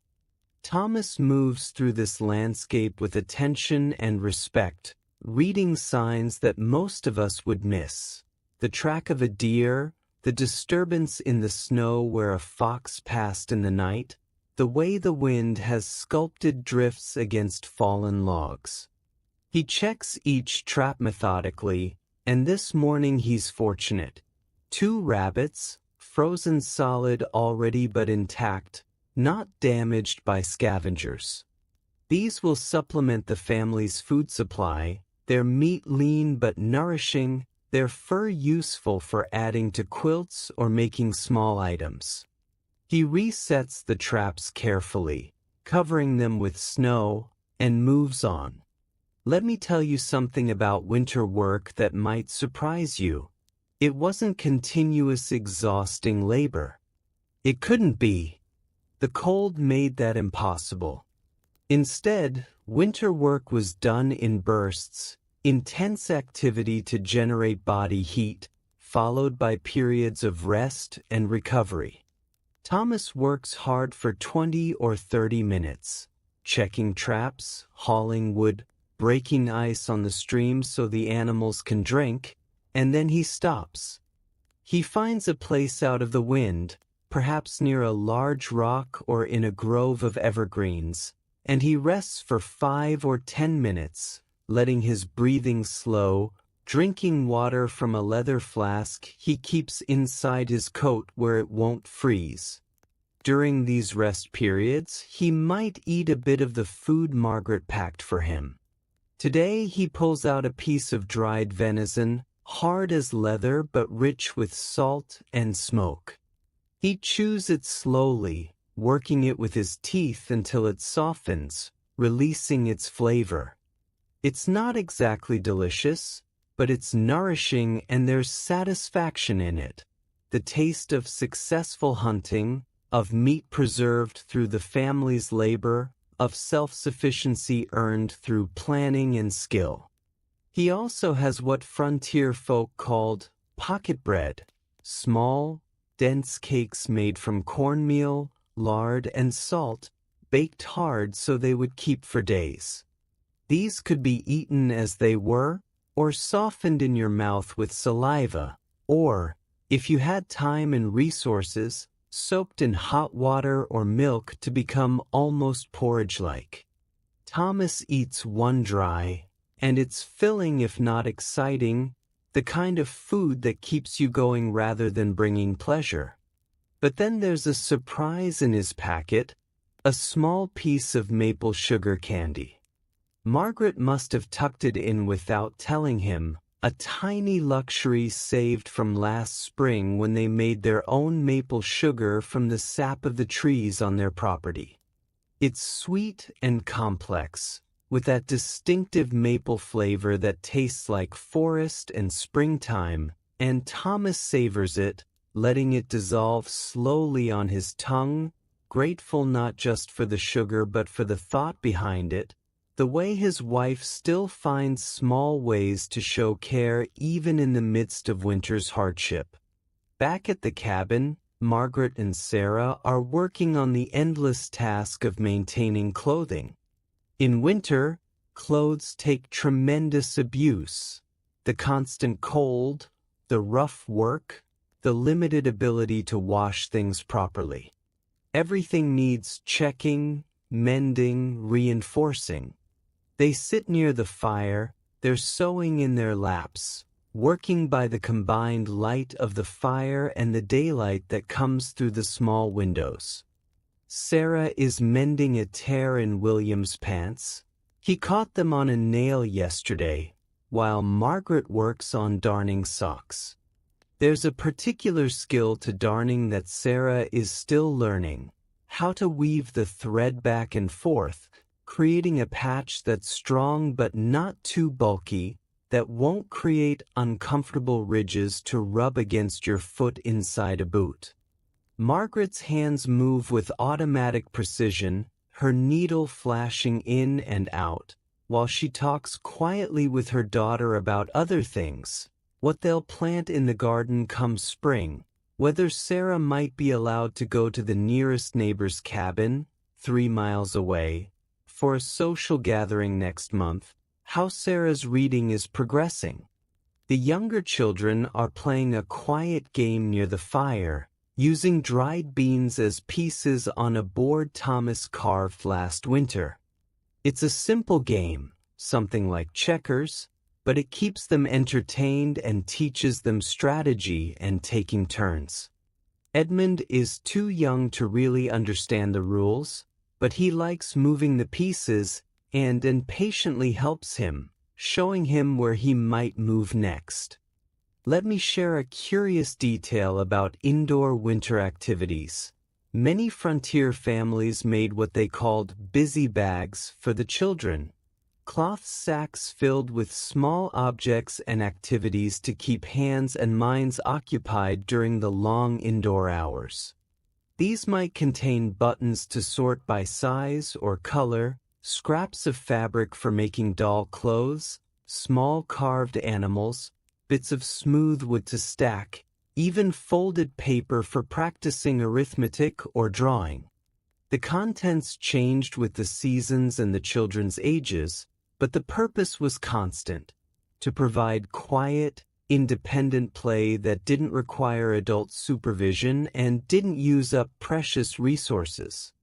Thomas moves through this landscape with attention and respect, reading signs that most of us would miss. The track of a deer, the disturbance in the snow where a fox passed in the night, the way the wind has sculpted drifts against fallen logs. He checks each trap methodically, and this morning he's fortunate. 2 rabbits, frozen solid already but intact, not damaged by scavengers. These will supplement the family's food supply, their meat lean but nourishing, their fur useful for adding to quilts or making small items. He resets the traps carefully, covering them with snow, and moves on. Let me tell you something about winter work that might surprise you. It wasn't continuous, exhausting labor. It couldn't be. The cold made that impossible. Instead, winter work was done in bursts, intense activity to generate body heat, followed by periods of rest and recovery. Thomas works hard for 20 or 30 minutes, checking traps, hauling wood, breaking ice on the stream so the animals can drink, and then he stops. He finds a place out of the wind, perhaps near a large rock or in a grove of evergreens, and he rests for 5 or 10 minutes, letting his breathing slow, drinking water from a leather flask he keeps inside his coat where it won't freeze. During these rest periods, he might eat a bit of the food Margaret packed for him. Today he pulls out a piece of dried venison, hard as leather but rich with salt and smoke. He chews it slowly, working it with his teeth until it softens, releasing its flavor. It's not exactly delicious, but it's nourishing and there's satisfaction in it. the taste of successful hunting, of meat preserved through the family's labor, of self-sufficiency earned through planning and skill. He also has what frontier folk called pocket bread, small, dense cakes made from cornmeal, lard, and salt, baked hard so they would keep for days. These could be eaten as they were, or softened in your mouth with saliva, or, if you had time and resources, soaked in hot water or milk to become almost porridge-like. Thomas eats one dry, and it's filling if not exciting, the kind of food that keeps you going rather than bringing pleasure. But then there's a surprise in his packet, a small piece of maple sugar candy. Margaret must have tucked it in without telling him, a tiny luxury saved from last spring when they made their own maple sugar from the sap of the trees on their property. It's sweet and complex, with that distinctive maple flavor that tastes like forest and springtime, and Thomas savors it, letting it dissolve slowly on his tongue, grateful not just for the sugar but for the thought behind it, the way his wife still finds small ways to show care even in the midst of winter's hardship. Back at the cabin, Margaret and Sarah are working on the endless task of maintaining clothing. In winter, clothes take tremendous abuse. The constant cold, the rough work, the limited ability to wash things properly. Everything needs checking, mending, reinforcing. They sit near the fire, their sewing in their laps, working by the combined light of the fire and the daylight that comes through the small windows. Sarah is mending a tear in William's pants. He caught them on a nail yesterday, while Margaret works on darning socks. There's a particular skill to darning that Sarah is still learning, how to weave the thread back and forth, creating a patch that's strong but not too bulky, that won't create uncomfortable ridges to rub against your foot inside a boot. Margaret's hands move with automatic precision, her needle flashing in and out, while she talks quietly with her daughter about other things, what they'll plant in the garden come spring, whether Sarah might be allowed to go to the nearest neighbor's cabin, 3 miles away, for a social gathering next month, how Sarah's reading is progressing. The younger children are playing a quiet game near the fire, using dried beans as pieces on a board Thomas carved last winter. It's a simple game, something like checkers, but it keeps them entertained and teaches them strategy and taking turns. Edmund is too young to really understand the rules, but he likes moving the pieces and impatiently helps him, showing him where he might move next. Let me share a curious detail about indoor winter activities. Many frontier families made what they called busy bags for the children, cloth sacks filled with small objects and activities to keep hands and minds occupied during the long indoor hours. These might contain buttons to sort by size or color, scraps of fabric for making doll clothes, small carved animals, bits of smooth wood to stack, even folded paper for practicing arithmetic or drawing. The contents changed with the seasons and the children's ages, but the purpose was constant: to provide quiet, independent play that didn't require adult supervision and didn't use up precious resources.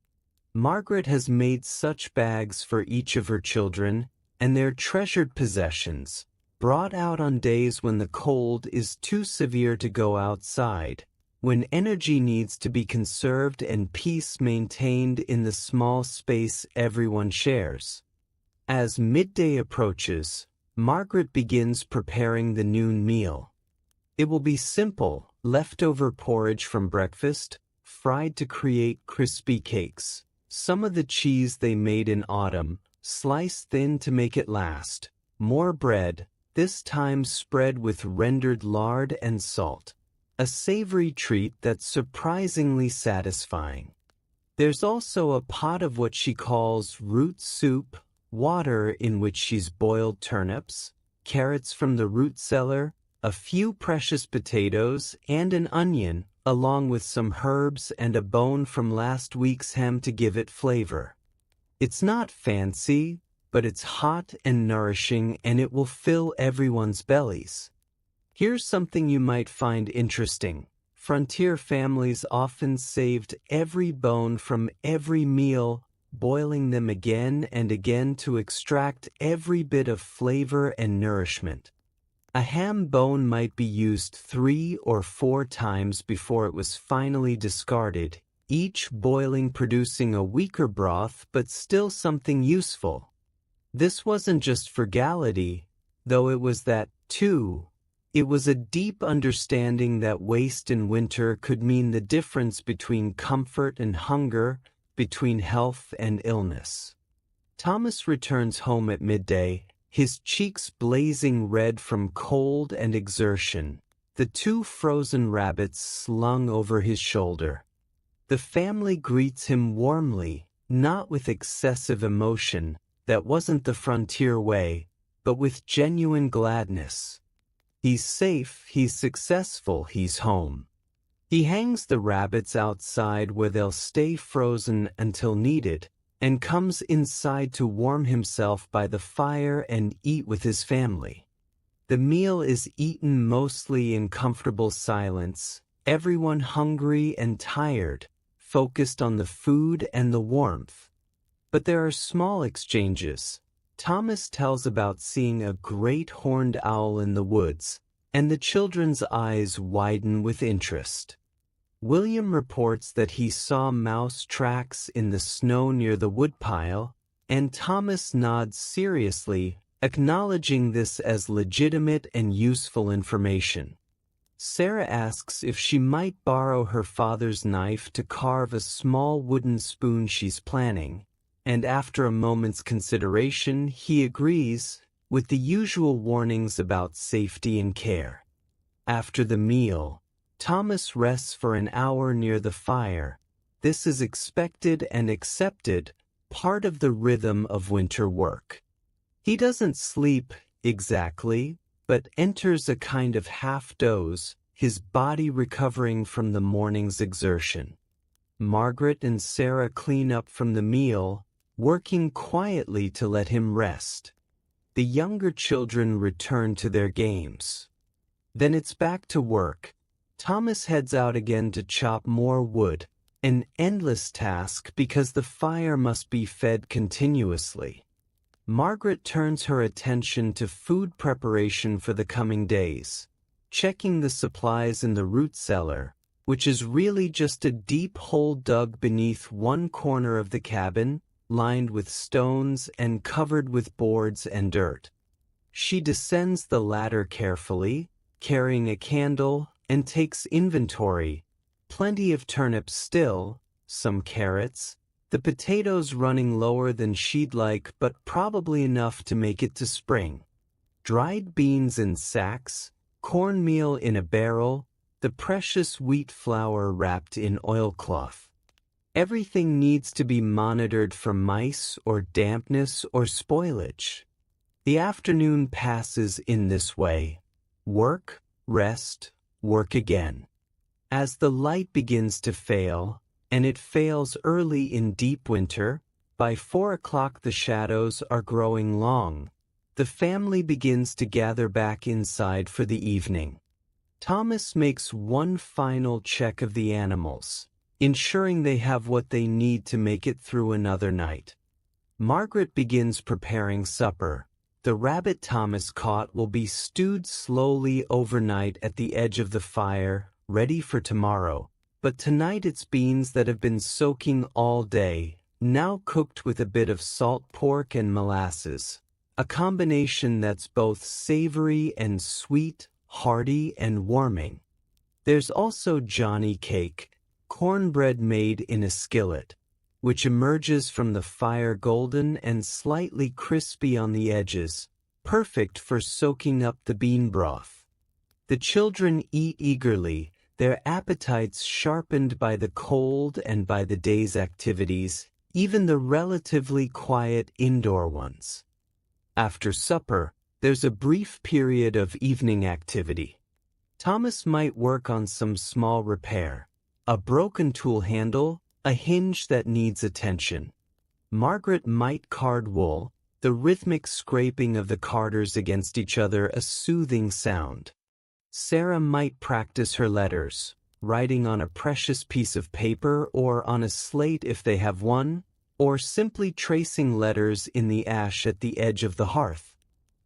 Margaret has made such bags for each of her children, and they're treasured possessions, brought out on days when the cold is too severe to go outside, when energy needs to be conserved and peace maintained in the small space everyone shares. As midday approaches, Margaret begins preparing the noon meal. It will be simple, leftover porridge from breakfast, fried to create crispy cakes, some of the cheese they made in autumn, sliced thin to make it last, more bread, this time spread with rendered lard and salt. a savory treat that's surprisingly satisfying. There's also a pot of what she calls root soup, water in which she's boiled turnips, carrots from the root cellar, a few precious potatoes, and an onion, along with some herbs and a bone from last week's ham to give it flavor. It's not fancy, but it's hot and nourishing, and it will fill everyone's bellies. Here's something you might find interesting. Frontier families often saved every bone from every meal, boiling them again and again to extract every bit of flavor and nourishment. A ham bone might be used 3 or 4 times before it was finally discarded, each boiling producing a weaker broth but still something useful. This wasn't just frugality, though it was that, too. It was a deep understanding that waste in winter could mean the difference between comfort and hunger, between health and illness. Thomas returns home at midday, his cheeks blazing red from cold and exertion, the 2 frozen rabbits slung over his shoulder. The family greets him warmly, not with excessive emotion, that wasn't the frontier way, but with genuine gladness. He's safe, he's successful, he's home. He hangs the rabbits outside where they'll stay frozen until needed, and comes inside to warm himself by the fire and eat with his family. The meal is eaten mostly in comfortable silence, everyone hungry and tired, focused on the food and the warmth. But there are small exchanges. Thomas tells about seeing a great horned owl in the woods, and the children's eyes widen with interest. William reports that he saw mouse tracks in the snow near the woodpile, and Thomas nods seriously, acknowledging this as legitimate and useful information. Sarah asks if she might borrow her father's knife to carve a small wooden spoon she's planning, and after a moment's consideration, he agrees, with the usual warnings about safety and care. After the meal, Thomas rests for an hour near the fire. This is expected and accepted, part of the rhythm of winter work. He doesn't sleep exactly, but enters a kind of half-doze, his body recovering from the morning's exertion. Margaret and Sarah clean up from the meal, working quietly to let him rest. The younger children return to their games. Then it's back to work. Thomas heads out again to chop more wood, an endless task because the fire must be fed continuously. Margaret turns her attention to food preparation for the coming days, checking the supplies in the root cellar, which is really just a deep hole dug beneath one corner of the cabin, lined with stones and covered with boards and dirt. She descends the ladder carefully, carrying a candle, and takes inventory. Plenty of turnips still, some carrots, the potatoes running lower than she'd like but probably enough to make it to spring. Dried beans in sacks, cornmeal in a barrel, the precious wheat flour wrapped in oilcloth. Everything needs to be monitored for mice or dampness or spoilage. The afternoon passes in this way. Work, rest, work again. As the light begins to fail, and it fails early in deep winter, by 4 o'clock the shadows are growing long. The family begins to gather back inside for the evening. Thomas makes one final check of the animals, ensuring they have what they need to make it through another night. Margaret begins preparing supper. The rabbit Thomas caught will be stewed slowly overnight at the edge of the fire, ready for tomorrow. But tonight it's beans that have been soaking all day, now cooked with a bit of salt pork and molasses, a combination that's both savory and sweet, hearty and warming. There's also Johnny cake, cornbread made in a skillet, which emerges from the fire golden and slightly crispy on the edges, perfect for soaking up the bean broth. The children eat eagerly, their appetites sharpened by the cold and by the day's activities, even the relatively quiet indoor ones. After supper, there's a brief period of evening activity. Thomas might work on some small repair, a broken tool handle, a hinge that needs attention. Margaret might card wool, the rhythmic scraping of the carders against each other a soothing sound. Sarah might practice her letters, writing on a precious piece of paper or on a slate if they have one, or simply tracing letters in the ash at the edge of the hearth.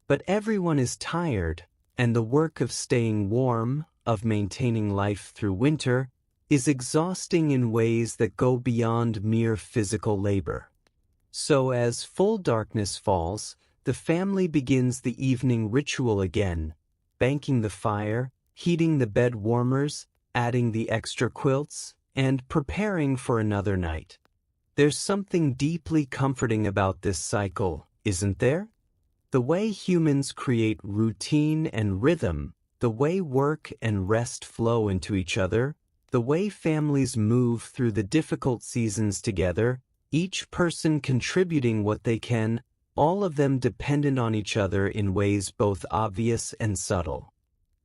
But everyone is tired, and the work of staying warm, of maintaining life through winter, is exhausting in ways that go beyond mere physical labor. So as full darkness falls, the family begins the evening ritual again, banking the fire, heating the bed warmers, adding the extra quilts, and preparing for another night. There's something deeply comforting about this cycle, isn't there? The way humans create routine and rhythm, the way work and rest flow into each other, the way families move through the difficult seasons together, each person contributing what they can, all of them dependent on each other in ways both obvious and subtle.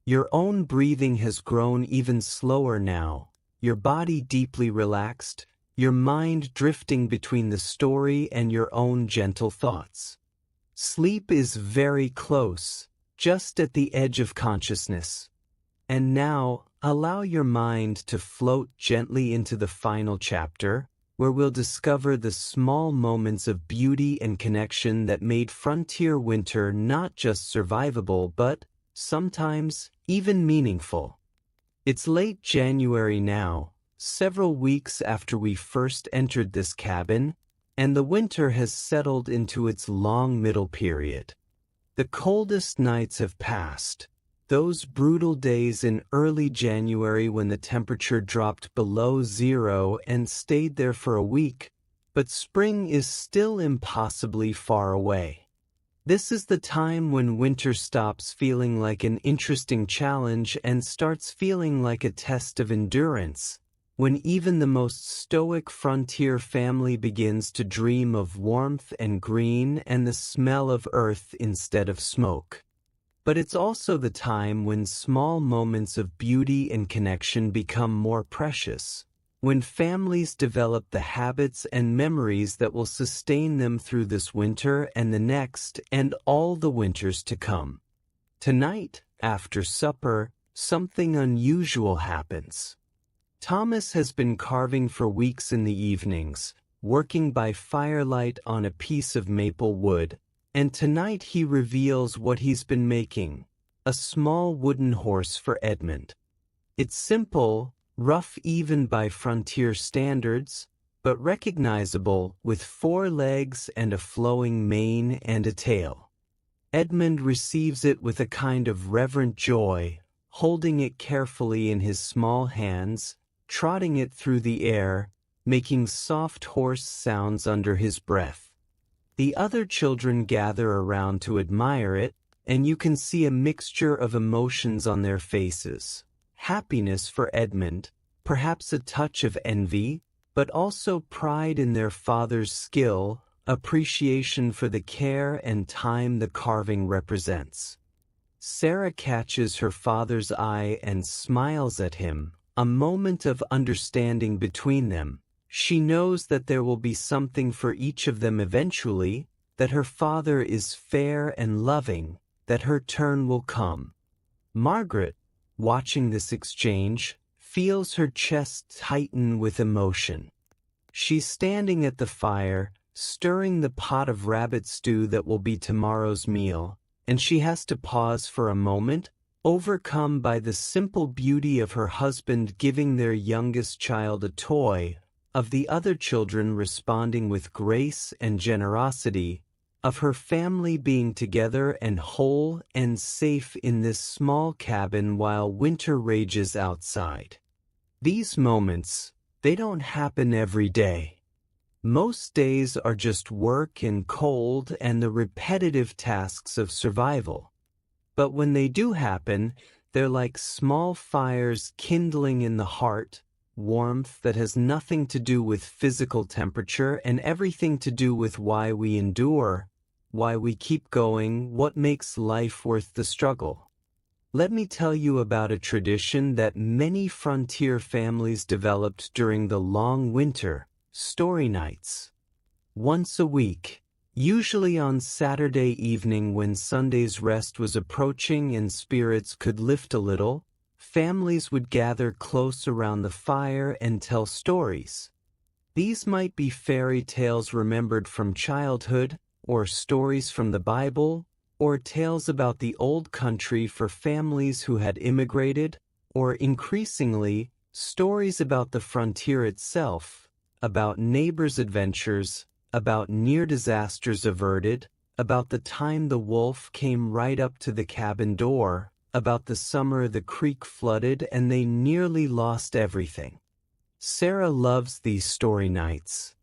Your own breathing has grown even slower now, your body deeply relaxed, your mind drifting between the story and your own gentle thoughts. Sleep is very close, just at the edge of consciousness. And now, allow your mind to float gently into the final chapter, where we'll discover the small moments of beauty and connection that made frontier winter not just survivable but, sometimes, even meaningful. It's late January now, several weeks after we first entered this cabin, and the winter has settled into its long middle period. The coldest nights have passed, those brutal days in early January when the temperature dropped below zero and stayed there for a week, but spring is still impossibly far away. This is the time when winter stops feeling like an interesting challenge and starts feeling like a test of endurance, when even the most stoic frontier family begins to dream of warmth and green and the smell of earth instead of smoke. But it's also the time when small moments of beauty and connection become more precious, when families develop the habits and memories that will sustain them through this winter and the next and all the winters to come. Tonight, after supper, something unusual happens. Thomas has been carving for weeks in the evenings, working by firelight on a piece of maple wood, and tonight he reveals what he's been making, a small wooden horse for Edmund. It's simple, rough even by frontier standards, but recognizable with 4 legs and a flowing mane and a tail. Edmund receives it with a kind of reverent joy, holding it carefully in his small hands, trotting it through the air, making soft horse sounds under his breath. The other children gather around to admire it, and you can see a mixture of emotions on their faces. Happiness for Edmund, perhaps a touch of envy, but also pride in their father's skill, appreciation for the care and time the carving represents. Sarah catches her father's eye and smiles at him, a moment of understanding between them. She knows that there will be something for each of them eventually, that her father is fair and loving, that her turn will come. Margaret, watching this exchange, feels her chest tighten with emotion. She's standing at the fire, stirring the pot of rabbit stew that will be tomorrow's meal, and she has to pause for a moment, overcome by the simple beauty of her husband giving their youngest child a toy, of the other children responding with grace and generosity, of her family being together and whole and safe in this small cabin while winter rages outside. These moments, they don't happen every day. Most days are just work and cold and the repetitive tasks of survival. But when they do happen, They're like small fires kindling in the heart, warmth that has nothing to do with physical temperature and everything to do with why we endure, why we keep going, what makes life worth the struggle. Let me tell you about a tradition that many frontier families developed during the long winter, story nights. Once a week, usually on Saturday evening when Sunday's rest was approaching and spirits could lift a little, families would gather close around the fire and tell stories. These might be fairy tales remembered from childhood, or stories from the Bible, or tales about the old country for families who had immigrated, or increasingly, stories about the frontier itself, about neighbors' adventures, about near disasters averted, about the time the wolf came right up to the cabin door, about the summer the creek flooded and they nearly lost everything. Sarah loves these story nights.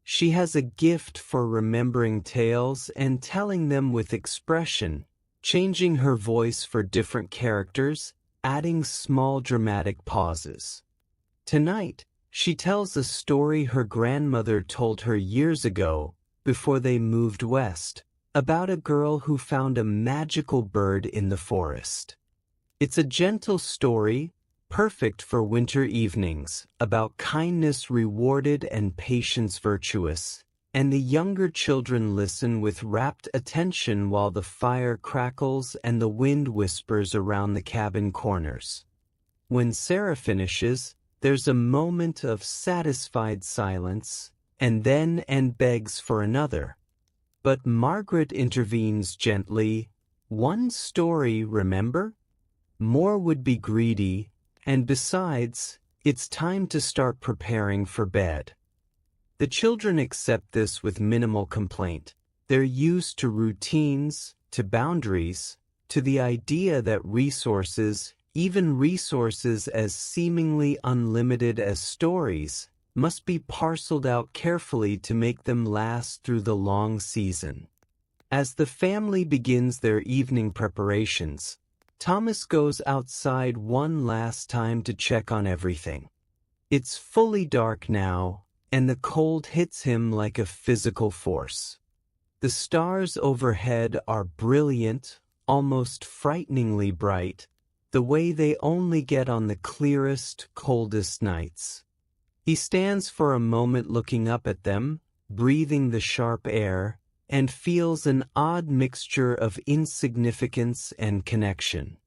She has a gift for remembering tales and telling them with expression, changing her voice for different characters, adding small dramatic pauses. Tonight, she tells a story her grandmother told her years ago, before they moved west, about a girl who found a magical bird in the forest. It's a gentle story, perfect for winter evenings, about kindness rewarded and patience virtuous, and the younger children listen with rapt attention while the fire crackles and the wind whispers around the cabin corners. When Sarah finishes, there's a moment of satisfied silence, and then begs for another. But Margaret intervenes gently. One story, remember? More would be greedy, and besides, it's time to start preparing for bed. The children accept this with minimal complaint. They're used to routines, to boundaries, to the idea that resources, even resources as seemingly unlimited as stories, must be parceled out carefully to make them last through the long season. As the family begins their evening preparations, Thomas goes outside one last time to check on everything. It's fully dark now, and the cold hits him like a physical force. The stars overhead are brilliant, almost frighteningly bright, the way they only get on the clearest, coldest nights. He stands for a moment looking up at them, breathing the sharp air, and feels an odd mixture of insignificance and connection.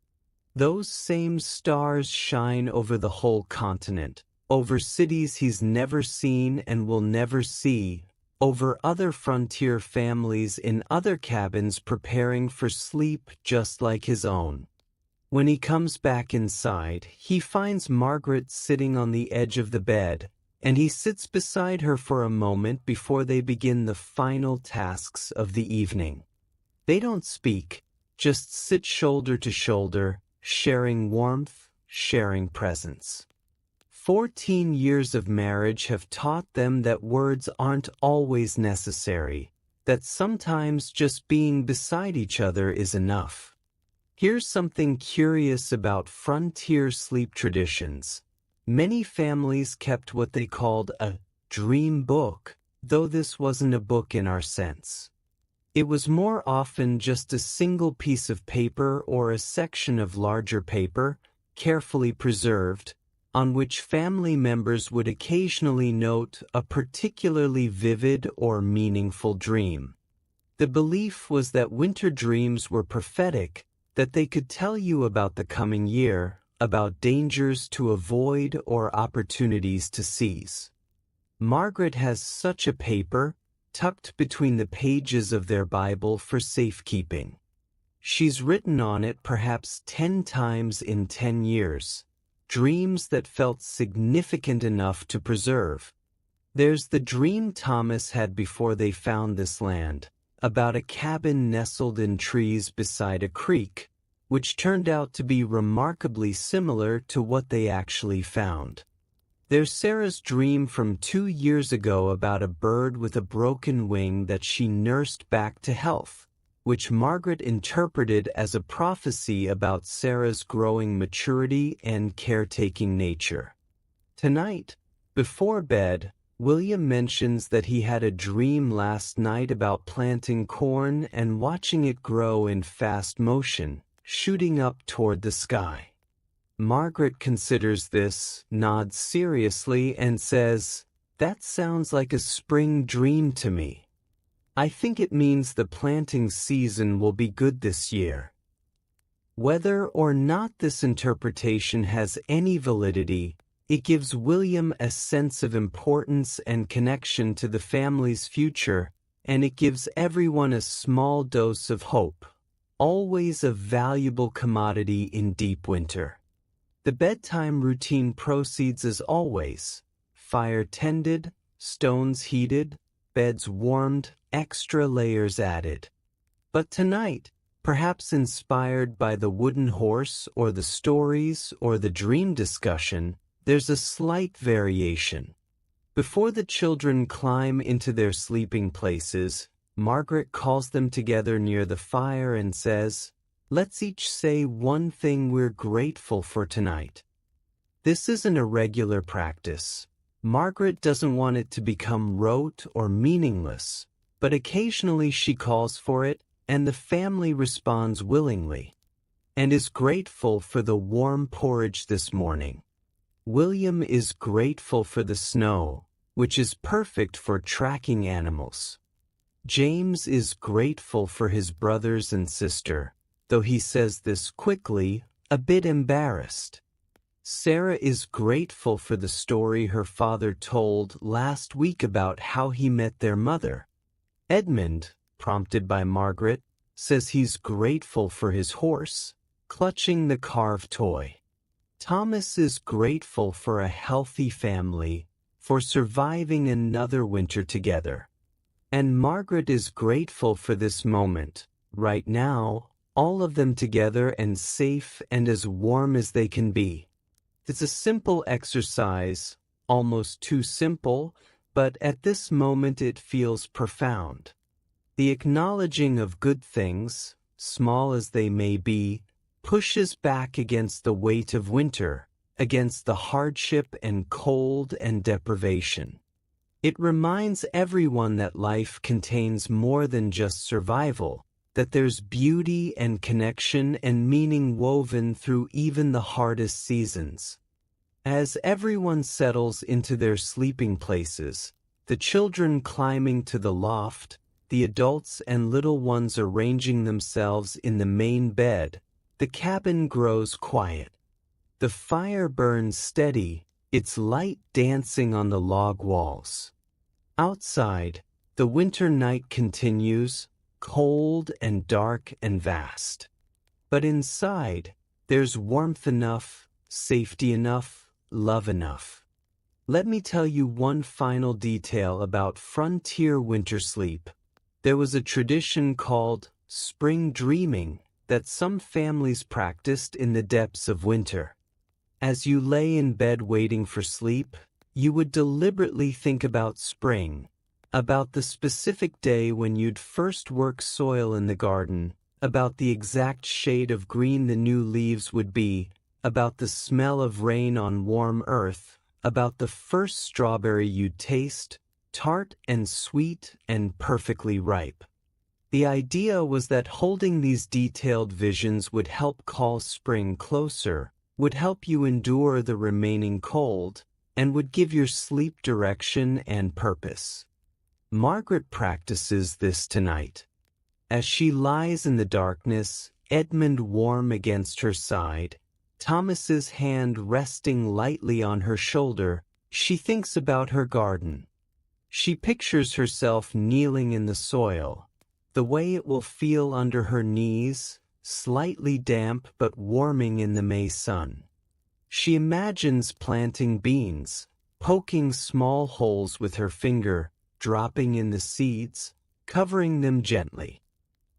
Those same stars shine over the whole continent, over cities he's never seen and will never see, over other frontier families in other cabins preparing for sleep just like his own. When he comes back inside, he finds Margaret sitting on the edge of the bed, and he sits beside her for a moment before they begin the final tasks of the evening. They don't speak, just sit shoulder to shoulder, sharing warmth, sharing presence. 14 years of marriage have taught them that words aren't always necessary, that sometimes just being beside each other is enough. Here's something curious about frontier sleep traditions. Many families kept what they called a dream book, though this wasn't a book in our sense. It was more often just a single piece of paper or a section of larger paper, carefully preserved, on which family members would occasionally note a particularly vivid or meaningful dream. The belief was that winter dreams were prophetic, that they could tell you about the coming year, about dangers to avoid or opportunities to seize. Margaret has such a paper, tucked between the pages of their Bible for safekeeping. She's written on it perhaps 10 times in 10 years, dreams that felt significant enough to preserve. There's the dream Thomas had before they found this land, about a cabin nestled in trees beside a creek, which turned out to be remarkably similar to what they actually found. There's Sarah's dream from 2 years ago about a bird with a broken wing that she nursed back to health. which Margaret interpreted as a prophecy about Sarah's growing maturity and caretaking nature. Tonight, before bed, William mentions that he had a dream last night about planting corn and watching it grow in fast motion, shooting up toward the sky. Margaret considers this, nods seriously, and says, "That sounds like a spring dream to me. I think it means the planting season will be good this year." Whether or not this interpretation has any validity, it gives William a sense of importance and connection to the family's future, and it gives everyone a small dose of hope, always a valuable commodity in deep winter. The bedtime routine proceeds as always: fire tended, stones heated, beds warmed, extra layers added. But tonight, perhaps inspired by the wooden horse or the stories or the dream discussion, there's a slight variation. Before the children climb into their sleeping places, Margaret calls them together near the fire and says, "Let's each say one thing we're grateful for tonight." This isn't a regular practice. Margaret doesn't want it to become rote or meaningless, but occasionally she calls for it, and the family responds willingly, and is grateful for the warm porridge this morning. William is grateful for the snow, which is perfect for tracking animals. James is grateful for his brothers and sister, though he says this quickly, a bit embarrassed. Sarah is grateful for the story her father told last week about how he met their mother. Edmund, prompted by Margaret, says he's grateful for his horse, clutching the carved toy. Thomas is grateful for a healthy family, for surviving another winter together. And Margaret is grateful for this moment, right now, all of them together and safe and as warm as they can be. It's a simple exercise, almost too simple, but at this moment it feels profound. The acknowledging of good things, small as they may be, pushes back against the weight of winter, against the hardship and cold and deprivation. It reminds everyone that life contains more than just survival, that there's beauty and connection and meaning woven through even the hardest seasons. As everyone settles into their sleeping places, the children climbing to the loft, the adults and little ones arranging themselves in the main bed, the cabin grows quiet. The fire burns steady, its light dancing on the log walls. Outside, the winter night continues, cold and dark and vast. But inside, there's warmth enough, safety enough, love enough. Let me tell you one final detail about frontier winter sleep. There was a tradition called spring dreaming that some families practiced in the depths of winter. As you lay in bed waiting for sleep, you would deliberately think about spring, about the specific day when you'd first work soil in the garden, about the exact shade of green the new leaves would be, about the smell of rain on warm earth, about the first strawberry you'd taste, tart and sweet and perfectly ripe. The idea was that holding these detailed visions would help call spring closer, would help you endure the remaining cold, and would give your sleep direction and purpose. Margaret practices this tonight. As she lies in the darkness, Edmund warm against her side, Thomas's hand resting lightly on her shoulder, she thinks about her garden. She pictures herself kneeling in the soil, the way it will feel under her knees, slightly damp but warming in the May sun. She imagines planting beans, poking small holes with her finger, dropping in the seeds, covering them gently.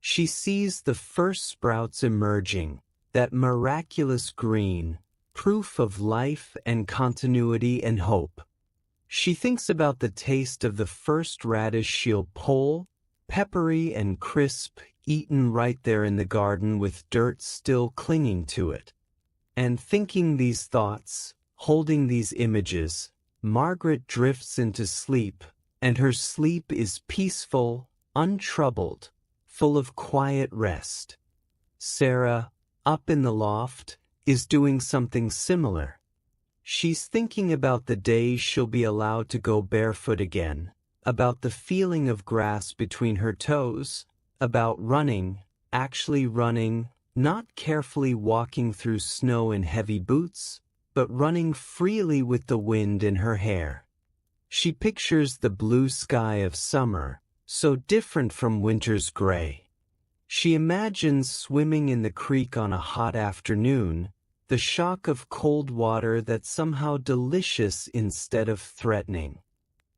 She sees the first sprouts emerging, that miraculous green, proof of life and continuity and hope. She thinks about the taste of the first radish she'll pull, peppery and crisp, eaten right there in the garden with dirt still clinging to it. And thinking these thoughts, holding these images, Margaret drifts into sleep, and her sleep is peaceful, untroubled, full of quiet rest. Sarah, up in the loft, is doing something similar. She's thinking about the day she'll be allowed to go barefoot again, about the feeling of grass between her toes, about running, actually running, not carefully walking through snow in heavy boots, but running freely with the wind in her hair. She pictures the blue sky of summer, so different from winter's gray. She imagines swimming in the creek on a hot afternoon, the shock of cold water that's somehow delicious instead of threatening.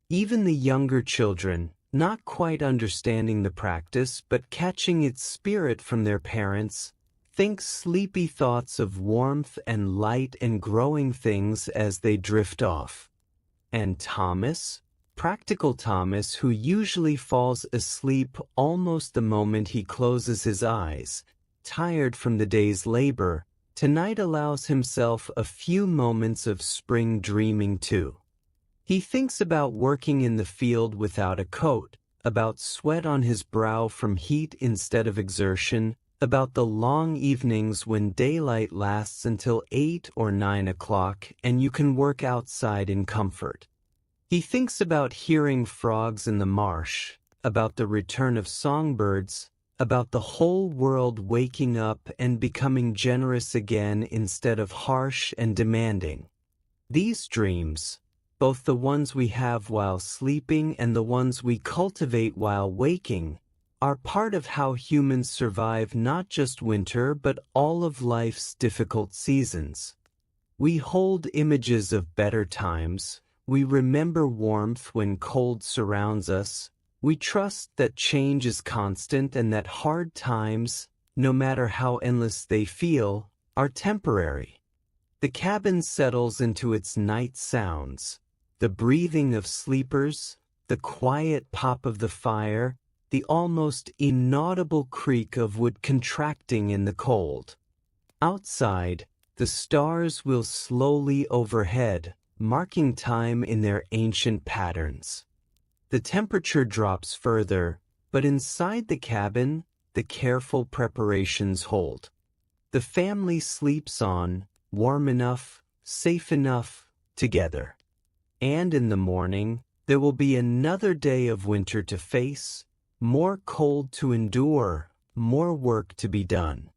Even the younger children, not quite understanding the practice but catching its spirit from their parents, think sleepy thoughts of warmth and light and growing things as they drift off. And Thomas, practical Thomas, who usually falls asleep almost the moment he closes his eyes, tired from the day's labor, tonight allows himself a few moments of spring dreaming too. He thinks about working in the field without a coat, about sweat on his brow from heat instead of exertion, about the long evenings when daylight lasts until 8 or 9 o'clock and you can work outside in comfort. He thinks about hearing frogs in the marsh, about the return of songbirds, about the whole world waking up and becoming generous again instead of harsh and demanding. These dreams, both the ones we have while sleeping and the ones we cultivate while waking, are part of how humans survive not just winter but all of life's difficult seasons. We hold images of better times, we remember warmth when cold surrounds us, we trust that change is constant and that hard times, no matter how endless they feel, are temporary. The cabin settles into its night sounds, the breathing of sleepers, the quiet pop of the fire, the almost inaudible creak of wood contracting in the cold. Outside, the stars will slowly overhead, marking time in their ancient patterns. The temperature drops further, but inside the cabin, the careful preparations hold. The family sleeps on, warm enough, safe enough, together. And in the morning, there will be another day of winter to face, more cold to endure, more work to be done.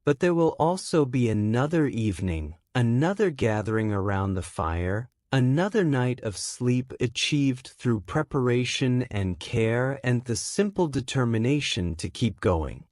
But there will also be another evening, another gathering around the fire, another night of sleep achieved through preparation and care and the simple determination to keep going.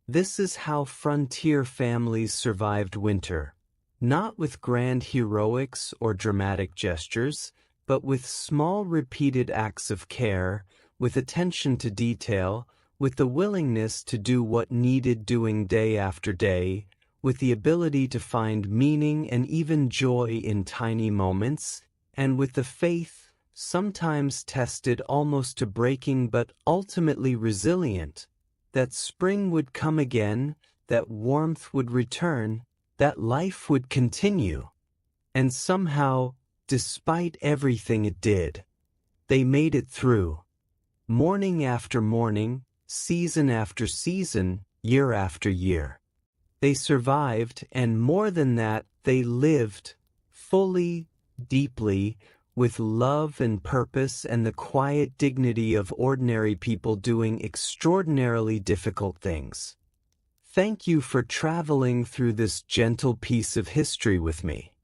This is how frontier families survived winter, not with grand heroics or dramatic gestures, but with small repeated acts of care, with attention to detail, with the willingness to do what needed doing day after day, with the ability to find meaning and even joy in tiny moments, and with the faith, sometimes tested almost to breaking but ultimately resilient, that spring would come again, that warmth would return, that life would continue. And somehow, despite everything it did, they made it through. Morning after morning, season after season, year after year. They survived, and more than that, they lived, fully, deeply, with love and purpose and the quiet dignity of ordinary people doing extraordinarily difficult things. Thank you for traveling through this gentle piece of history with me.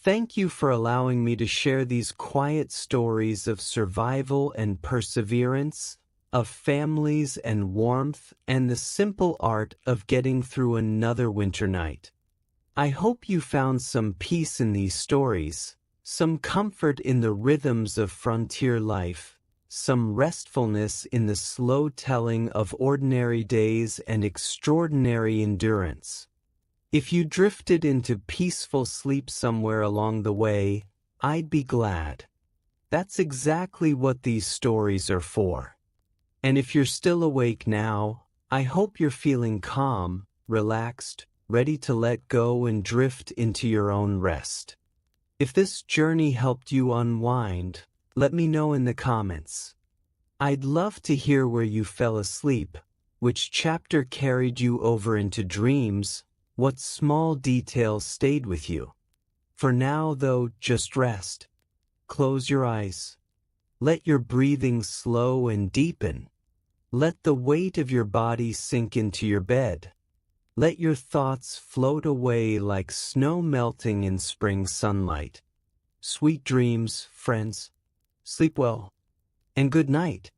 Thank you for allowing me to share these quiet stories of survival and perseverance, of families and warmth, and the simple art of getting through another winter night. I hope you found some peace in these stories, some comfort in the rhythms of frontier life, some restfulness in the slow telling of ordinary days and extraordinary endurance. If you drifted into peaceful sleep somewhere along the way, I'd be glad. That's exactly what these stories are for. And if you're still awake now, I hope you're feeling calm, relaxed, ready to let go and drift into your own rest. If this journey helped you unwind, let me know in the comments. I'd love to hear where you fell asleep, which chapter carried you over into dreams, what small details stayed with you. For now, though, just rest. Close your eyes. Let your breathing slow and deepen. Let the weight of your body sink into your bed. Let your thoughts float away like snow melting in spring sunlight. Sweet dreams, friends. Sleep well. And good night.